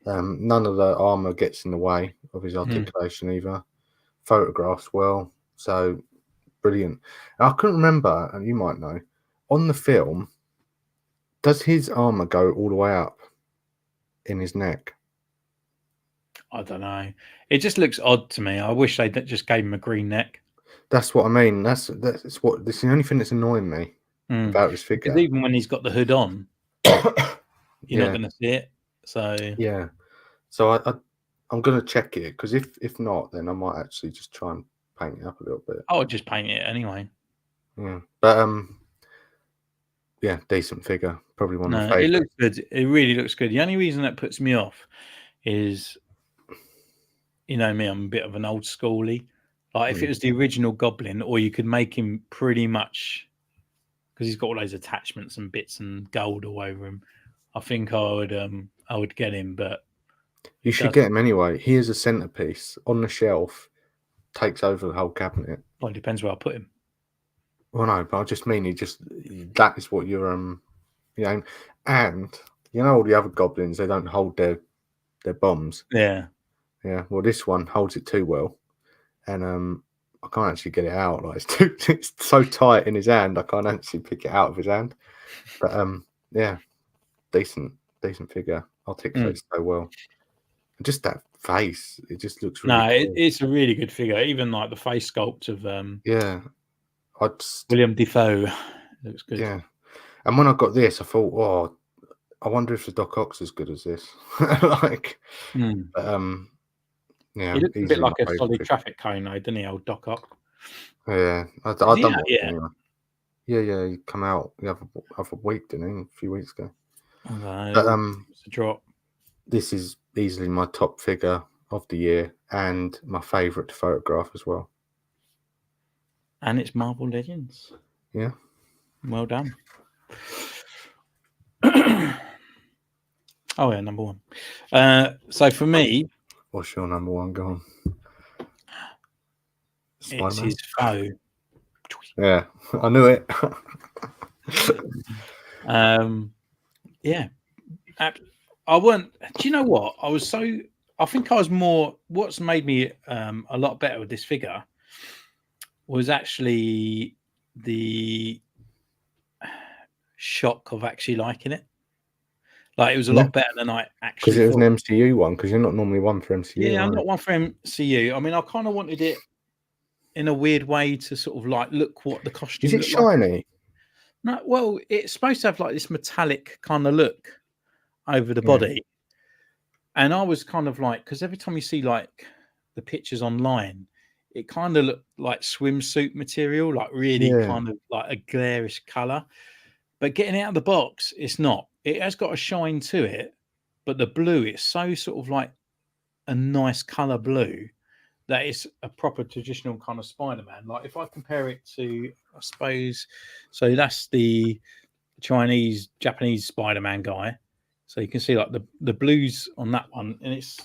None of the armor gets in the way of his articulation either. Photographs well. So brilliant. And I couldn't remember, and you might know, on the film, does his armor go all the way up in his neck? I don't know. It just looks odd to me. I wish they just gave him a green neck. That's what I mean. That's the only thing that's annoying me about this figure. Because even when he's got the hood on, you're not going to see it. So yeah. So I'm going to check it because if not, then I might actually just try and paint it up a little bit. I would just paint it anyway. Yeah, but yeah, decent figure. Probably one of my favorites. It looks good. It really looks good. The only reason that puts me off is, you know me, I'm a bit of an old schoolie. Like if it was the original Goblin, or you could make him pretty much, because he's got all those attachments and bits and gold all over him. I think I would get him, but you should get him anyway. He is a centerpiece on the shelf, takes over the whole cabinet. Well, it depends where I put him. Well, no, but I just mean that is what you're and you know all the other goblins, they don't hold their bombs. Yeah. Yeah. Well, this one holds it too well, and I can't actually get it out. Like it's so tight in his hand, I can't actually pick it out of his hand. But yeah, decent figure. Articulates so well. And just that face, it just looks really cool. It's a really good figure. Even like the face sculpt of yeah. William Defoe looks good. Yeah. And when I got this, I thought, oh, I wonder if the Doc Ock's as good as this. Like, yeah, he looks a bit like a solid traffic cone, though, doesn't he, old Doc Ock? Yeah, I don't know. Yeah, he come out the other week, didn't he? A few weeks ago. But, it's a drop. This is easily my top figure of the year and my favourite to photograph as well. And it's Marvel Legends. Yeah. Well done. Oh yeah, number one. So for me, what's your number one? Go on. It's his foe. Yeah, I knew it. Yeah. I weren't. Do you know what? I was so I think I was more. What's made me a lot better with this figure was actually the shock of actually liking it. Like it was a Yeah. lot better than I actually Because it was thought. an MCU one. Because you're not normally one for MCU. Yeah, I'm are you? not one for MCU. I mean, I kind of wanted it in a weird way to sort of like look what the costume Is it looked like. shiny? No, well, it's supposed to have like this metallic kind of look over the Yeah. body. And I was kind of like, because every time you see like the pictures online, it kind of looked like swimsuit material, like really Yeah. kind of like a glarish color. But getting it out of the box, it's not. It has got a shine to it, but the blue, it's so sort of like a nice color blue that it's a proper traditional kind of Spider-Man. Like if I compare it to, I suppose, so that's the Chinese, Japanese Spider-Man guy. So you can see like the blues on that one, and it's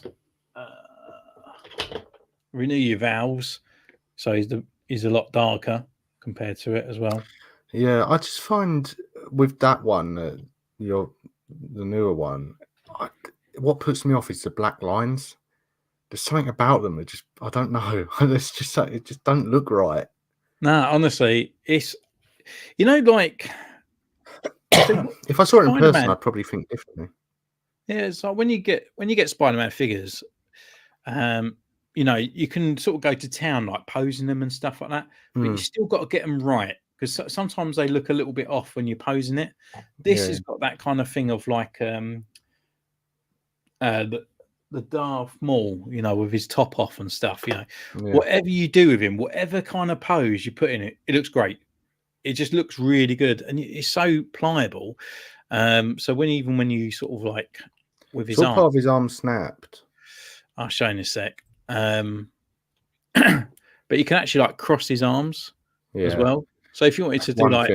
renew your vows. So he's a lot darker compared to it as well. Yeah, I just find with that one, the newer one, what puts me off is the black lines. There's something about them that just I don't know. It's just it just don't look right. Nah, honestly, it's like If I saw it in person, Spider-Man. I'd probably think differently. Yeah, it's like when you get Spider-Man figures, you can sort of go to town like posing them and stuff like that, but you still got to get them right because sometimes they look a little bit off when you're posing it. This has got that kind of thing of like the Darth Maul, with his top off and stuff. Whatever you do with him, whatever kind of pose you put in it, it looks great. It just looks really good, and it's so pliable. So when you sort of like with his arm, part of his arm snapped. I'll show you in a sec. But you can actually like cross his arms as well. So if you wanted to do like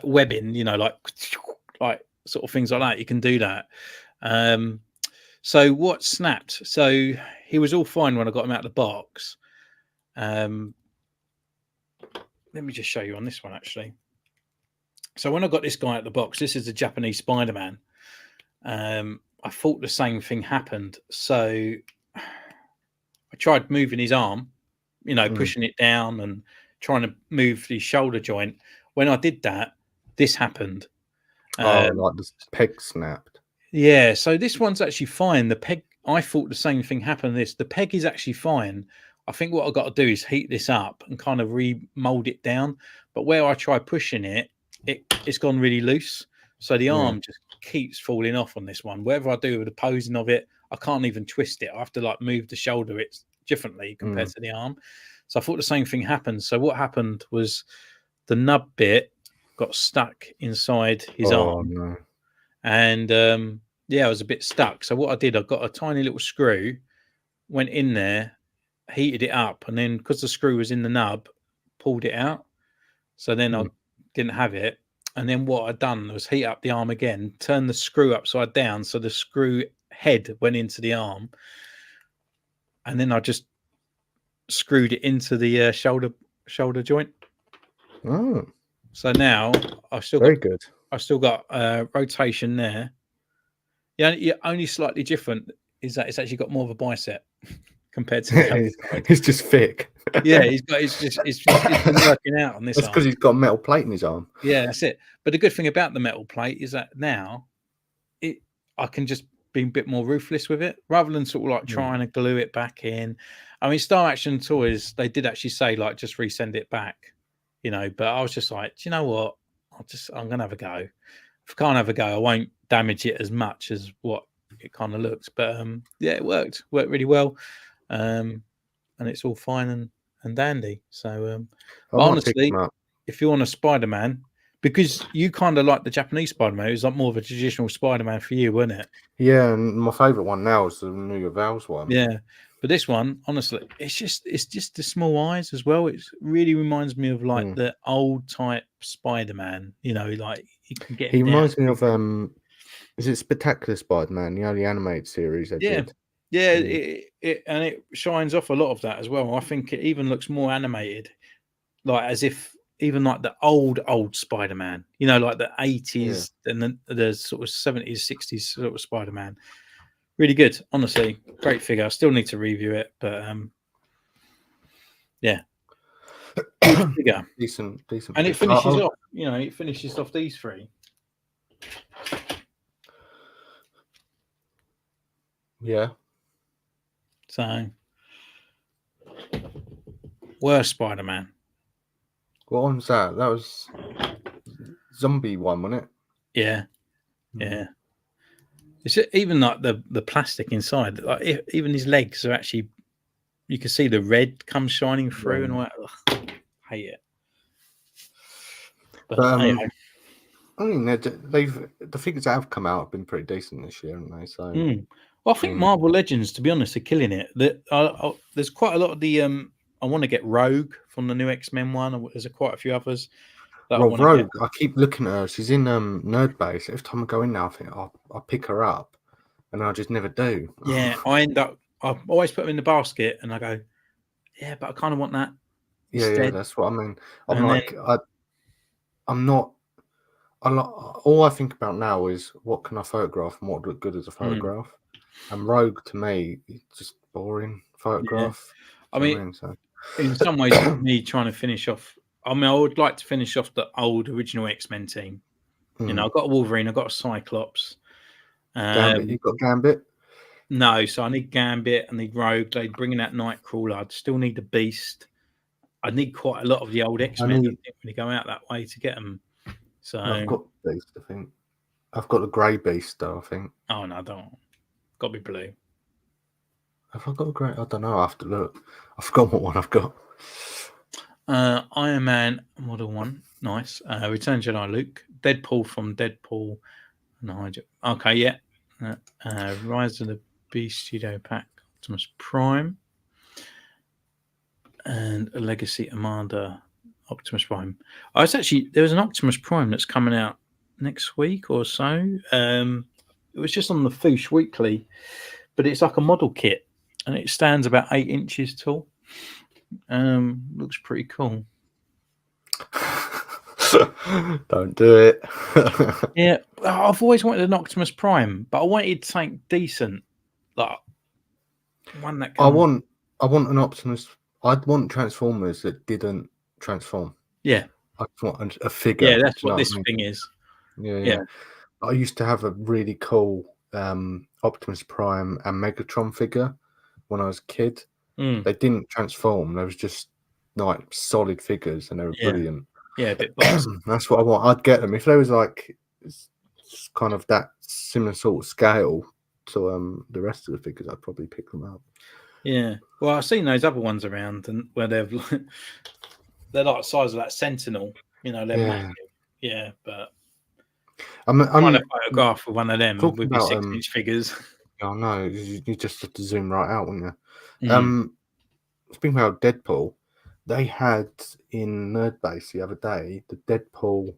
webbing, like sort of things like that, you can do that. So what snapped? So he was all fine when I got him out of the box. Let me just show you on this one actually. So when I got this guy out of the box, this is the Japanese Spider-Man. I thought the same thing happened. So I tried moving his arm, pushing it down and trying to move the shoulder joint. When I did that, this happened. Like the peg snapped. Yeah, so this one's actually fine. The peg, I thought the same thing happened. The peg is actually fine. I think what I've got to do is heat this up and kind of remold it down. But where I try pushing it, it's gone really loose. So the arm just keeps falling off on this one. Whatever I do with the posing of it, I can't even twist it. I have to like move the shoulder differently compared to the arm. So I thought the same thing happened. So what happened was the nub bit got stuck inside his arm. No. And I was a bit stuck. So what I did, I got a tiny little screw, went in there, heated it up, and then because the screw was in the nub, pulled it out. So then I didn't have it. And then what I'd done was heat up the arm again, turn the screw upside down so the screw head went into the arm. And then I just screwed it into the shoulder joint. Oh. So now I've still got rotation there. Yeah, only slightly different is that it's actually got more of a bicep compared to the other side. It's just thick. Yeah, it's been working out on this. That's because he's got a metal plate in his arm. Yeah, that's it. But the good thing about the metal plate is that now I can just be a bit more ruthless with it rather than sort of like trying to glue it back in. I mean, Star Action Toys, they did actually say like just resend it back, but I was just like, do you know what? I'm gonna have a go. If I can't have a go, I won't damage it as much as what it kind of looks. But it worked really well. And it's all fine and dandy. So honestly, if you want a Spider-Man, because you kind of like the Japanese Spider-Man, it was like more of a traditional Spider-Man for you, wasn't it? Yeah, and my favourite one now is the New Year Vows one. Yeah, but this one, honestly, it's just the small eyes as well. It really reminds me of like the old type Spider-Man. Like you can get. He reminds me of is it Spectacular Spider-Man, the only animated series they did? Yeah, it shines off a lot of that as well. I think it even looks more animated, like as if even like the old Spider-Man, like the 80s and the sort of 70s, 60s sort of Spider-Man. Really good, honestly. Great figure. I still need to review it, but yeah, good figure. Decent. And it figure. finishes off. You know, it finishes off these three. Yeah. So, worst Spider-Man. What one's that? That was zombie one, wasn't it? Yeah, yeah. It's even like the plastic inside. Like even his legs are actually. You can see the red come shining through, and all that. Ugh, hate it. But anyway. I mean, the figures that have come out have been pretty decent this year, haven't they? So, Well, I think Marvel Legends, to be honest, are killing it. There's quite a lot of the. I want to get Rogue from the new X-Men one. There's quite a few others. well, Rogue, I keep looking at her. She's in Nerd Base. Every time I go in now, I think I'll pick her up, and I just never do. Yeah, I always put them in the basket, and I go, yeah, but I kind of want that. Yeah, that's what I mean. I'm not. All I think about now is what can I photograph and what would look good as a photograph. And Rogue, to me, is just boring photograph. Yeah. I mean, in some ways, me trying to finish off. I mean, I would like to finish off the old original X-Men team. You know, I've got a Wolverine, I've got a Cyclops. Gambit, you've got Gambit? No, so I need Gambit, I need Rogue, they bringing out Nightcrawler. I'd still need the Beast. I need quite a lot of the old X-Men when you go out that way to get them. So I've got Beast, I think. I've got the grey Beast, though, I think. Oh, no, I don't. Got to be blue. Have I got a grey? I don't know. I have to look. I forgot what one I've got. Iron Man Model 1. Nice. Return Jedi Luke. Deadpool from Deadpool. No, okay, yeah. Rise of the Beast Studio Pack. Optimus Prime. And a Legacy Amanda Optimus Prime. There was an Optimus Prime that's coming out next week or so. It was just on the Foosh Weekly, but it's like a model kit and it stands about 8 inches tall. Looks pretty cool. Don't do it. Yeah, I've always wanted an Optimus Prime, but I wanted something decent, like one that can... I want an Optimus. I'd want Transformers that didn't transform. Yeah, I want a figure. Yeah, that's what this thing is. Yeah. I used to have a really cool Optimus Prime and Megatron figure when I was a kid. They didn't transform. They was just like solid figures, and they were brilliant. Yeah, a bit that's what I want. I'd get them if there was like kind of that similar sort of scale to the rest of the figures. I'd probably pick them up. Yeah. Well, I've seen those other ones around, and where they're like the size of that Sentinel. You know, they're massive. Yeah, but I'm trying to photograph with one of them with your 6-inch figures. Oh no, you just have to zoom right out, wouldn't you? Speaking about Deadpool, they had in Nerd Base the other day the Deadpool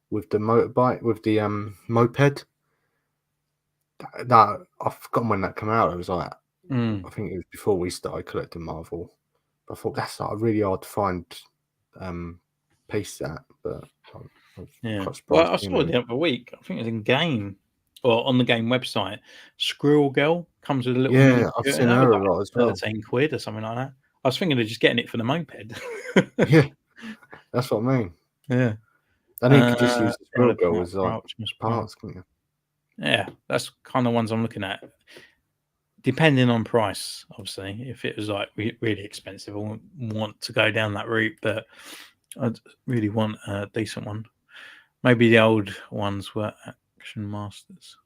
with the motorbike, with the moped. That I've forgotten when that came out. It was like I think it was before we started collecting Marvel. But I thought that's like really hard to find piece that, but Well, I saw it the other week. I think it was in Game or on the Game website. Squirrel Girl comes with a little. I've seen her a lot as well. £13 or something like that. I was thinking of just getting it for the moped. Yeah, that's what I mean. Yeah, I think you could just use the Squirrel Girl as like parts, couldn't you? Yeah, that's kind of ones I'm looking at. Depending on price, obviously. If it was like really expensive, I wouldn't want to go down that route, but I'd really want a decent one. Maybe the old ones were Action Masters.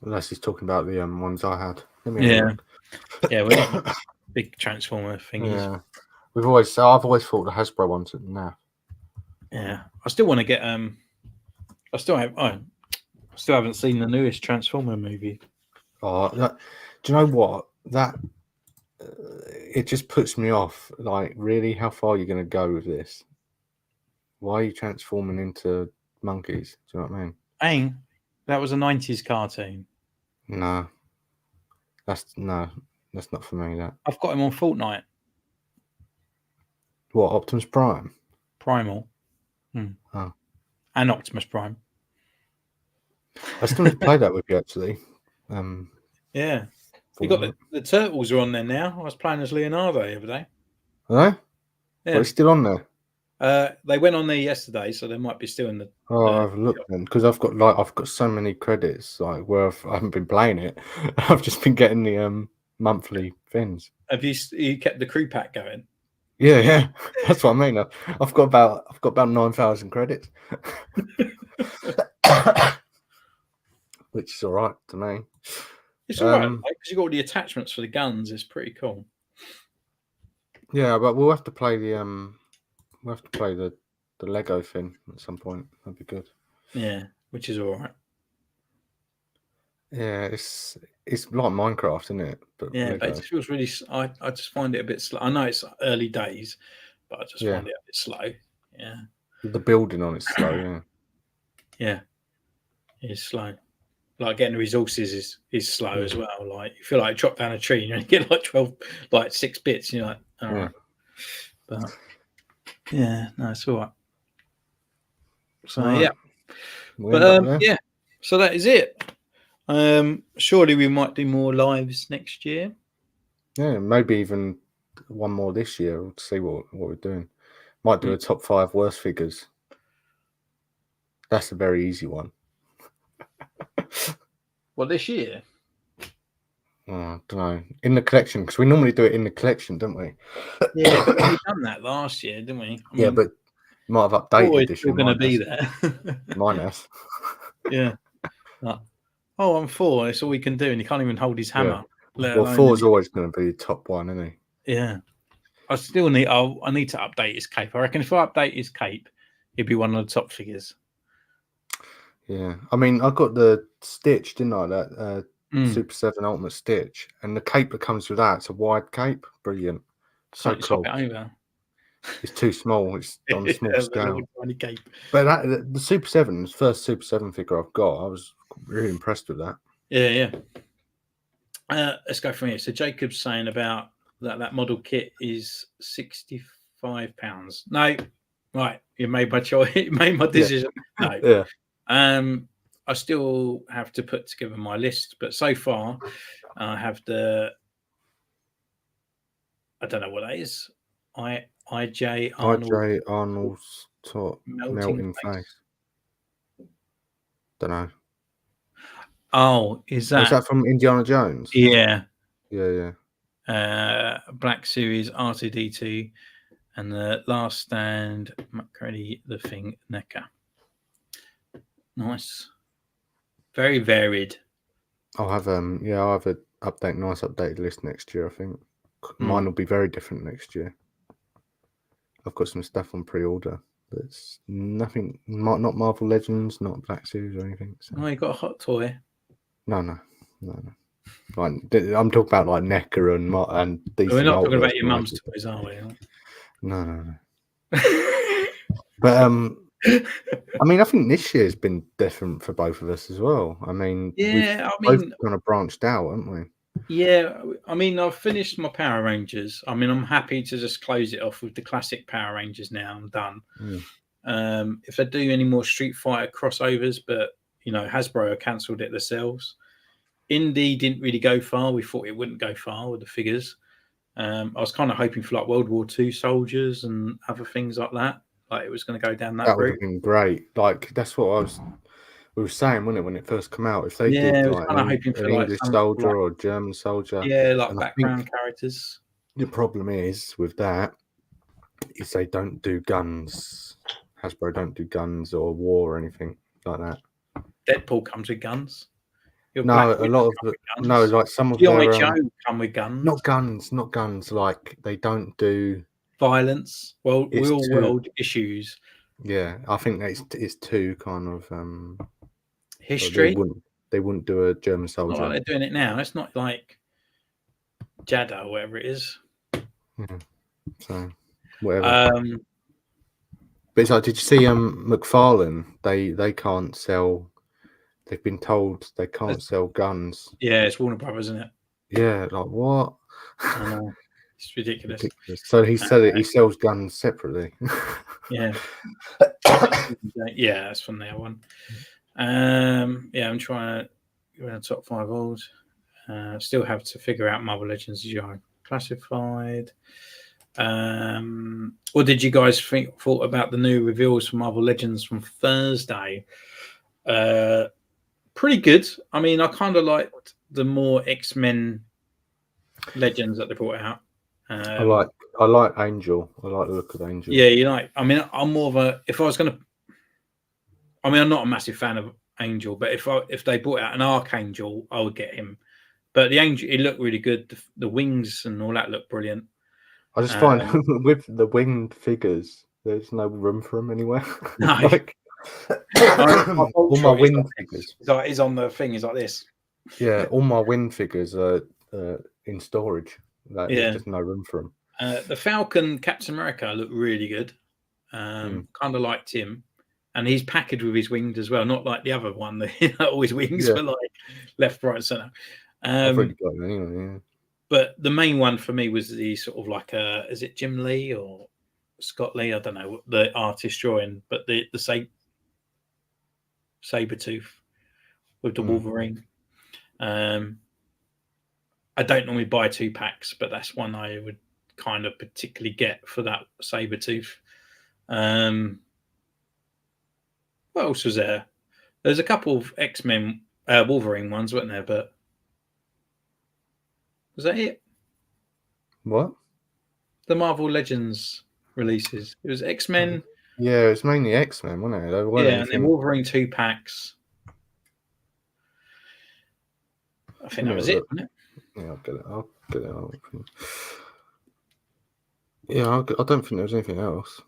Unless he's talking about the ones I had. Yeah, we're not big Transformer thingies. Yeah, I've always thought the Hasbro ones are naff. Yeah, I still want to get. I still haven't seen the newest Transformer movie. Oh, do you know what? That it just puts me off. Like, really, how far are you going to go with this? Why are you transforming into monkeys? Do you know what I mean? That was a 90s cartoon. No, that's not for me. That I've got him on Fortnite. What, Optimus Prime? Primal. Oh. And Optimus Prime. I still need to play that with you, actually. Yeah. You got the Turtles are on there now. I was playing as Leonardo the other day. Huh? Yeah. But it's still on there. They went on there yesterday, so they might be still in the. Oh, I'll have a look then, because I've got so many credits like where I haven't been playing it. I've just been getting the monthly things. Have you kept the crew pack going? Yeah, that's what I mean. I've got about 9,000 credits, which is all right to me. It's all right because you got all the attachments for the guns. It's pretty cool. Yeah, but we'll have to play the Lego thing at some point. That'd be good. Yeah, which is all right. Yeah, it's like Minecraft, isn't it? But yeah, Lego. but it just feels really. I just find it a bit slow. I know it's early days, but I just find it a bit slow. Yeah, the building on it's slow. Yeah, it's slow. Like getting the resources is slow as well. Like you feel like you chop down a tree and you only get like 6 bits. And you're like, all right. But yeah, no, it's all right. So yeah, but yeah, so that is it. Surely we might do more lives next year. Yeah, maybe even one more this year. We'll see what we're doing. Might do a top 5 worst figures. That's a very easy one. Well, this year? I don't know. In the collection, because we normally do it in the collection, don't we? Yeah, we done that last year, didn't we? I mean, but might have updated this year. Still going to be there. Mine has. Yeah. Oh, I'm 4. That's all we can do, and he can't even hold his hammer. Yeah. Well, 4 is always going to be the top one, isn't he? Yeah. I still need. I need to update his cape. I reckon if I update his cape, he'd be one of the top figures. Yeah, I mean, I got the Stitch, didn't I? That Super 7 Ultimate Stitch, and the cape that comes with that, it's a wide cape. Brilliant. So cool. It's too small. It's on a small scale. Tiny cape. But the Super 7, the first Super 7 figure I've got, I was really impressed with that. Yeah. Let's go from here. So Jacob's saying about that model kit is £65. No, right. You made my choice. You made my decision. No. Yeah. I still have to put together my list, but so far I have I don't know what that is. IJ Arnold's top melting face. Don't know. Oh, is that from Indiana Jones? Yeah. Black Series R2D2 and the Last Stand McCready the Thing NECA. Nice. Very varied. I'll have nice updated list next year, I think. Mine will be very different next year. I've got some stuff on pre-order. That's nothing, not Marvel Legends, not Black Series or anything. So. Oh, you got a hot toy? No. Like, I'm talking about like NECA and these. We're not talking about your mum's toys, are we? No. But I mean, I think this year's been different for both of us as well. I mean, we've both kind of branched out, haven't we? Yeah, I mean, I've finished my Power Rangers. I mean, I'm happy to just close it off with the classic Power Rangers now. I'm done. If they do any more Street Fighter crossovers, but Hasbro have cancelled it themselves. Indie didn't really go far. We thought it wouldn't go far with the figures. I was kind of hoping for like World War II soldiers and other things like that. Like it was going to go down that route. That would have been great. Like that's what we were saying, wasn't it, when it first came out? If they did like an English soldier or a German soldier, like background characters. The problem is with that is they don't do guns. Hasbro don't do guns or war or anything like that. Deadpool comes with guns. Like some of G.I. Joe come with guns. Not guns. Like they don't do violence. Well, real world issues. Yeah, I think it's too kind of history. They wouldn't do a German soldier. Not like they're doing it now. It's not like Jada or whatever it is. Yeah. So whatever. But it's like, did you see McFarlane? They can't sell. They've been told they can't sell guns. Yeah, it's Warner Brothers, isn't it? Yeah, like what? I know. It's ridiculous. So he said he sells guns separately. Yeah. Yeah, that's from their one. I'm trying to top 5 old. Still have to figure out Marvel Legends GI classified. What did you guys thought about the new reveals for Marvel Legends from Thursday? Pretty good. I mean, I kind of liked the more X-Men Legends that they brought out. I like Angel. I like the look of Angel. Yeah, you know, I mean, I'm more of a. If I was gonna, I mean, I'm not a massive fan of Angel, but if they brought out an Archangel, I would get him. But the Angel, it looked really good. The wings and all that looked brilliant. I just find with the winged figures, there's no room for them anywhere. No. Like, all my winged figures. He's on the thing. He's like this. Yeah, all my winged figures are in storage. Like, Yeah. There's just no room for them. The Falcon Captain America looked really good. Kind of liked him. And he's packaged with his wings as well, not like the other one that all his wings were like left, right, and centre. I've already got them anyway, yeah. But the main one for me was the sort of like is it Jim Lee or Scott Lee? I don't know, the artist drawing, but the Sabretooth with the Wolverine. I don't normally buy 2 packs, but that's one I would kind of particularly get for that Sabretooth. What else was there? There's a couple of X-Men Wolverine ones, weren't there? But was that it? What? The Marvel Legends releases. It was X-Men. Yeah, it's mainly X-Men, wasn't it? And then Wolverine 2 packs. I think that was it, wasn't it? Yeah, I'll get it out. Yeah, I don't think there was anything else.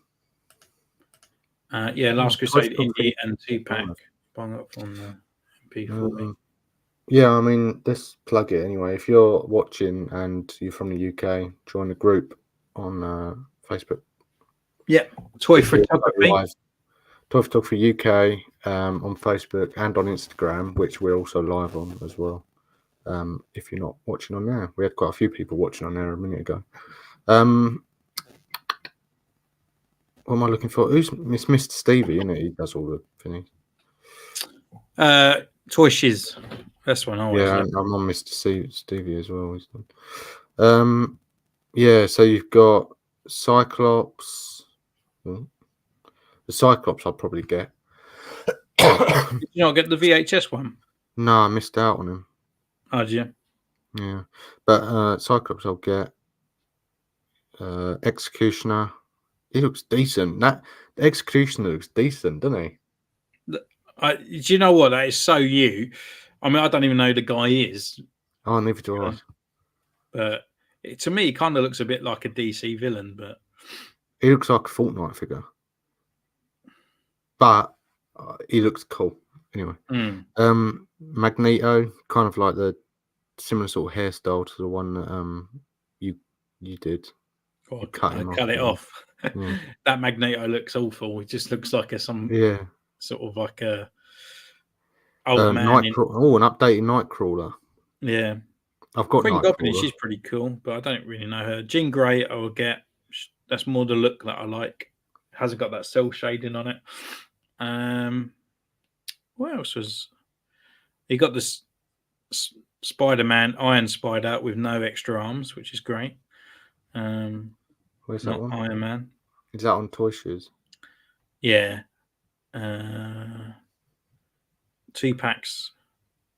Last Crusade Indie and 2 pack. Bung up on the MP40. Yeah, I mean, let's plug it anyway. If you're watching and you're from the UK, join the group on Facebook. Yeah, Toy Photography. Toy Photography UK on Facebook and on Instagram, which we're also live on as well. If you're not watching on there, we had quite a few people watching on there a minute ago. What am I looking for? Who's Mr. Stevie, isn't it? He does all the things. Toy Shiz. That's one I always Yeah, love. I'm on Mr. Stevie as well. He's done. Yeah, so you've got Cyclops. The Cyclops I'll probably get. Did you not get the VHS one? No, I missed out on him. Oh, did you? Yeah, but Cyclops I'll get. Executioner. He looks decent. The Executioner looks decent, doesn't he? Do you know what? That is so you. I mean, I don't even know who the guy is. Oh, neither do I. But to me, he kind of looks a bit like a DC villain. But he looks like a Fortnite figure. But he looks cool. Anyway, Magneto, kind of like the similar sort of hairstyle to the one that you did. You cut it off. Yeah. That Magneto looks awful. It just looks like some sort of like a old man. An updated Nightcrawler. Yeah, I've got Queen Goblin. She's pretty cool, but I don't really know her. Jean Grey, I will get. That's more the look that I like. Hasn't got that cell shading on it. What else was? He got this Spider-Man Iron Spider with no extra arms, which is great. Where's that one? Iron Man. Is that on Toy Shoes? Yeah. 2 packs.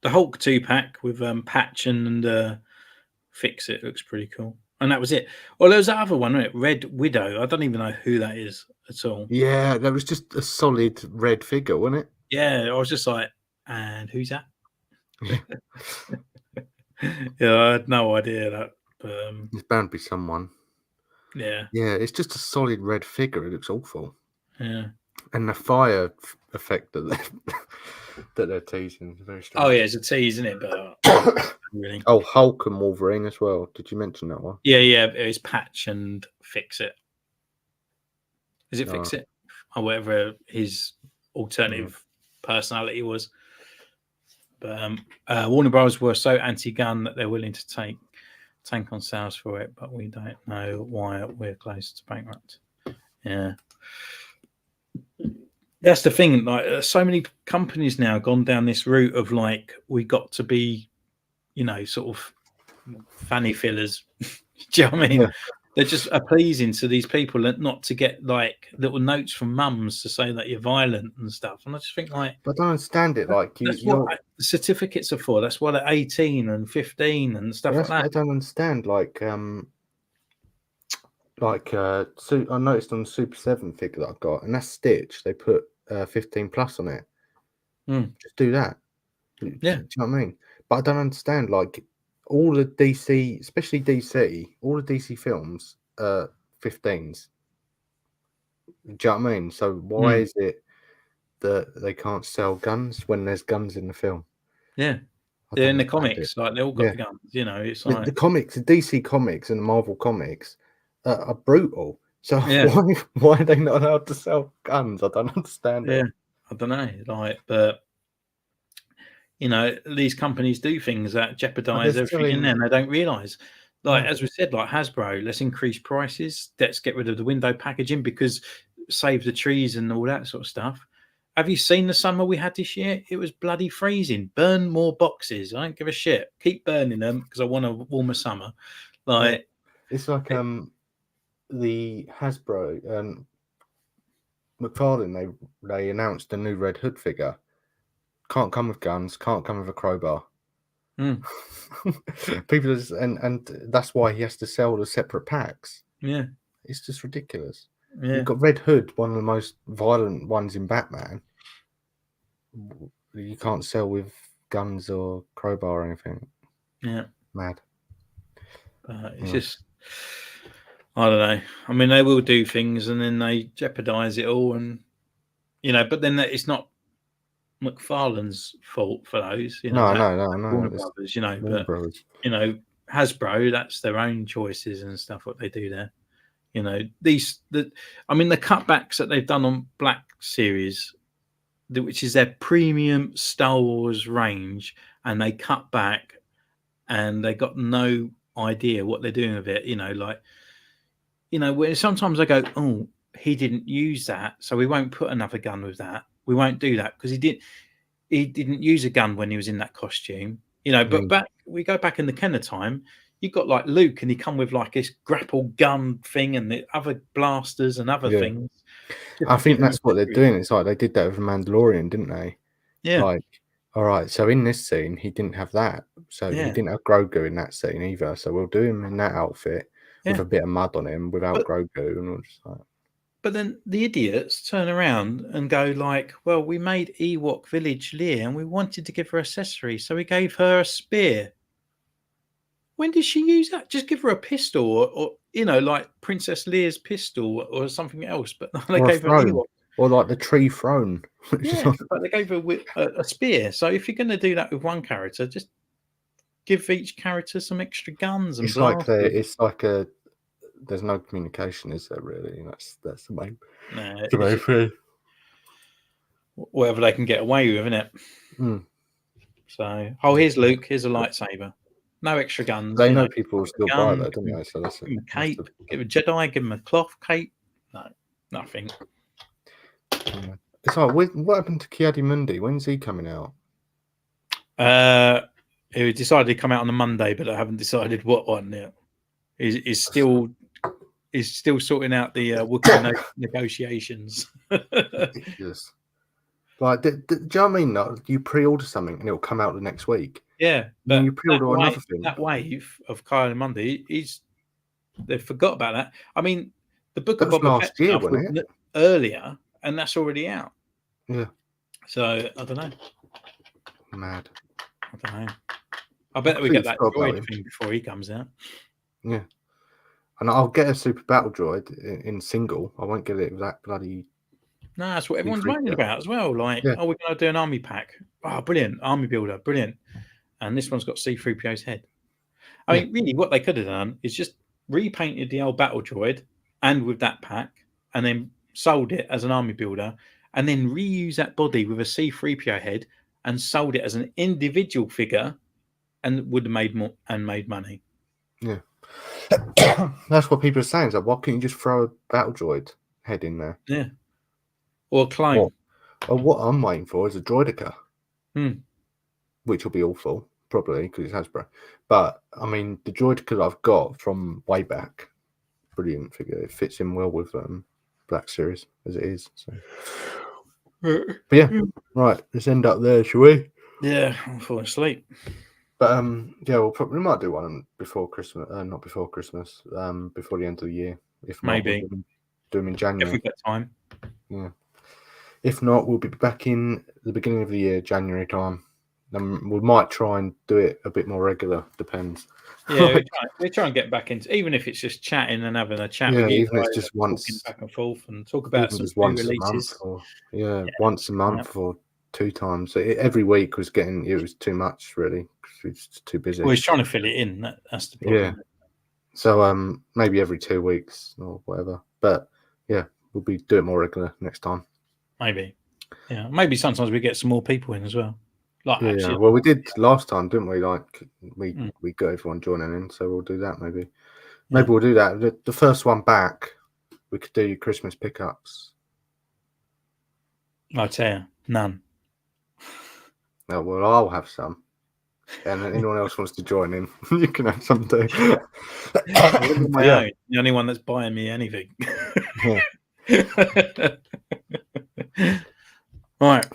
The Hulk 2 pack with Patch and Fix It looks pretty cool. And that was it. Well, there was that other one, wasn't it? Red Widow. I don't even know who that is at all. Yeah, that was just a solid red figure, wasn't it? Yeah, I was just like, and who's that? Yeah, I had no idea that. There's bound to be someone. Yeah. Yeah, it's just a solid red figure. It looks awful. Yeah. And the fire effect that they're teasing is very strange. Oh, yeah, it's a tease, isn't it? But really. Oh, Hulk and Wolverine as well. Did you mention that one? Yeah, it's Patch and Fix It. Is it Fix It? Or whatever his alternative personality was. But Warner Bros. Were so anti-gun that they're willing to tank on sales for it, but we don't know why we're close to bankrupt. Yeah. That's the thing. Like, so many companies now gone down this route of like, we got to be, sort of fanny fillers. Do you know what I mean? Yeah. They're just appeasing to these people and not to get like little notes from mums to say that you're violent and stuff. And I just think like, But I don't understand it. Like that's you're. what the certificates are for. That's why they're 18 and 15 and stuff That's like what I that. don't understand. So I noticed on the Super 7 figure that I've got, and that's Stitch. They put 15 plus on it. Just do that. Yeah. Do you know what I mean? But I don't understand. Like all the DC, especially DC, all the DC films, 15s. Do you know what I mean? So why is it that they can't sell guns when there's guns in the film? Yeah. I They're don't in the understand comics, it. like they all got Yeah. the guns, it's The like comics, the DC comics and the Marvel comics are brutal. So Yeah. why are they not allowed to sell guns? I don't understand yeah, it. I don't know. Like, but these companies do things that jeopardize they're everything in there, and they don't realize. Like, Yeah. as we said, like Hasbro, let's increase prices, let's get rid of the window packaging because save the trees and all that sort of stuff. Have you seen the summer we had this year? It was bloody freezing. Burn more boxes. I don't give a shit. Keep burning them because I want a warmer summer. Like, It's like the Hasbro McFarlane, they announced a new Red Hood figure. Can't come with guns, can't come with a crowbar. People just, and that's why he has to sell the separate packs. yeah, It's just ridiculous. yeah. You've got Red Hood, one of the most violent ones in Batman. You can't sell with guns or crowbar or anything. Yeah. Mad. It's just, I don't know. I mean, they will do things and then they jeopardize it all, and but then it's not McFarlane's fault for those. No. Warner It's Brothers, Warner but Brothers. Hasbro, that's their own choices and stuff. What they do there, the cutbacks that they've done on Black Series, which is their premium Star Wars range, and they cut back, and they got no idea what they're doing with it. Where sometimes I go, oh, he didn't use that, so we won't put another gun with that. We won't do that because he didn't use a gun when he was in that costume. But we go back in the Kenner time, you've got like Luke and he come with like this grapple gun thing and the other blasters and other things. I think that's what they're doing. It's like they did that with the Mandalorian, didn't they? Yeah. Like, all right, so in this scene, he didn't have that. So he didn't have Grogu in that scene either. So we'll do him in that outfit with a bit of mud on him without Grogu. And we'll just like... But then the idiots turn around and go like, well, we made Ewok Village Leia and we wanted to give her accessories, so we gave her a spear. When did she use that? Just give her a pistol or like Princess Leia's pistol or something else. But they gave her Ewok. Or like the tree throne. Yeah, but they gave her a spear. So if you're going to do that with one character, just give each character some extra guns and it's like there's no communication, is there really? That's the main thing. Whatever they can get away with, isn't it? So, here's Luke. Here's a lightsaber. No extra guns. They know people will still buy that, don't they? So that's give him a cape. Give a Jedi. Give him a cloth cape. No, nothing. It's like, what happened to Ki-Adi-Mundi? When's he coming out? He decided to come out on a Monday, but I haven't decided what one yet. He's still sorting out the Wookiee negotiations. Ridiculous. Like, do you know what I mean? Like, you pre-order something and it'll come out the next week. Yeah, but you pre-order another thing. That wave of Ki-Adi-Mundi, they forgot about that. I mean, the book of Boba Fett year, wasn't it? Earlier, and that's already out. Yeah. So I don't know. Mad. I don't know. I bet we get that droid thing before he comes out. Yeah. And I'll get a Super Battle Droid in single. I won't get it with that bloody... No, that's what everyone's moaning about as well. Like, we're going to do an army pack. Oh, brilliant. Army builder. Brilliant. And this one's got C-3PO's head. I mean, really, what they could have done is just repainted the old Battle Droid and with that pack and then sold it as an army builder and then reuse that body with a C-3PO head and sold it as an individual figure and would have made more and made money. Yeah. That's what people are saying. It's like, why can't you just throw a Battle Droid head in there? Yeah. Or a clone. what I'm waiting for is a Droideka, Hmm. which will be awful, probably, because it's Hasbro. But, I mean, the Droideka I've got from way back, brilliant figure. It fits in well with Black Series, as it is. So. But yeah, right, let's end up there, shall we? Yeah, I'm falling asleep. But yeah, we might do one before Christmas. Not before Christmas. Before the end of the year. If not, Maybe. we'll do them in If January. we've got time. Yeah. If not, we'll be back in the beginning of the year, January time. We might try and do it a bit more regular. Depends. Yeah, we're trying to get back into, even if it's just chatting and having a chat with you even if guys, it's just talking once, back and forth, and talk about even some just new once releases. a month, or once a month or 2 times. So every week was too much, really. It was too busy. Well, he's trying to fill it in. That's the problem. Yeah. So maybe every 2 weeks or whatever. But yeah, we'll be doing it more regular next time. Maybe. Yeah. Maybe sometimes we get some more people in as well. Like Yeah. Well, we did last time, didn't we? Like we got everyone joining in, so we'll do that maybe. Maybe we'll do that. The first one back, we could do Christmas pickups. I'll tell you, none. No, well, I'll have some. And then anyone else wants to join in, you can have some too. My own. The only one that's buying me anything. Right.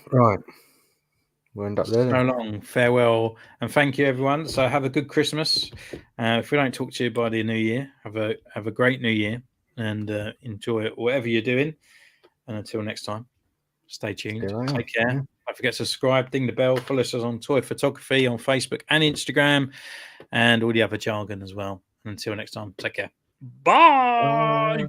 We'll end up there. So long. Farewell and thank you, everyone. So have a good Christmas. If we don't talk to you by the new year, have a great new year and enjoy it, whatever you're doing. And until next time, stay tuned. Take care. Yeah. Don't forget to subscribe, ding the bell, follow us on Toy Photography on Facebook and Instagram, and all the other jargon as well. Until next time, take care. Bye.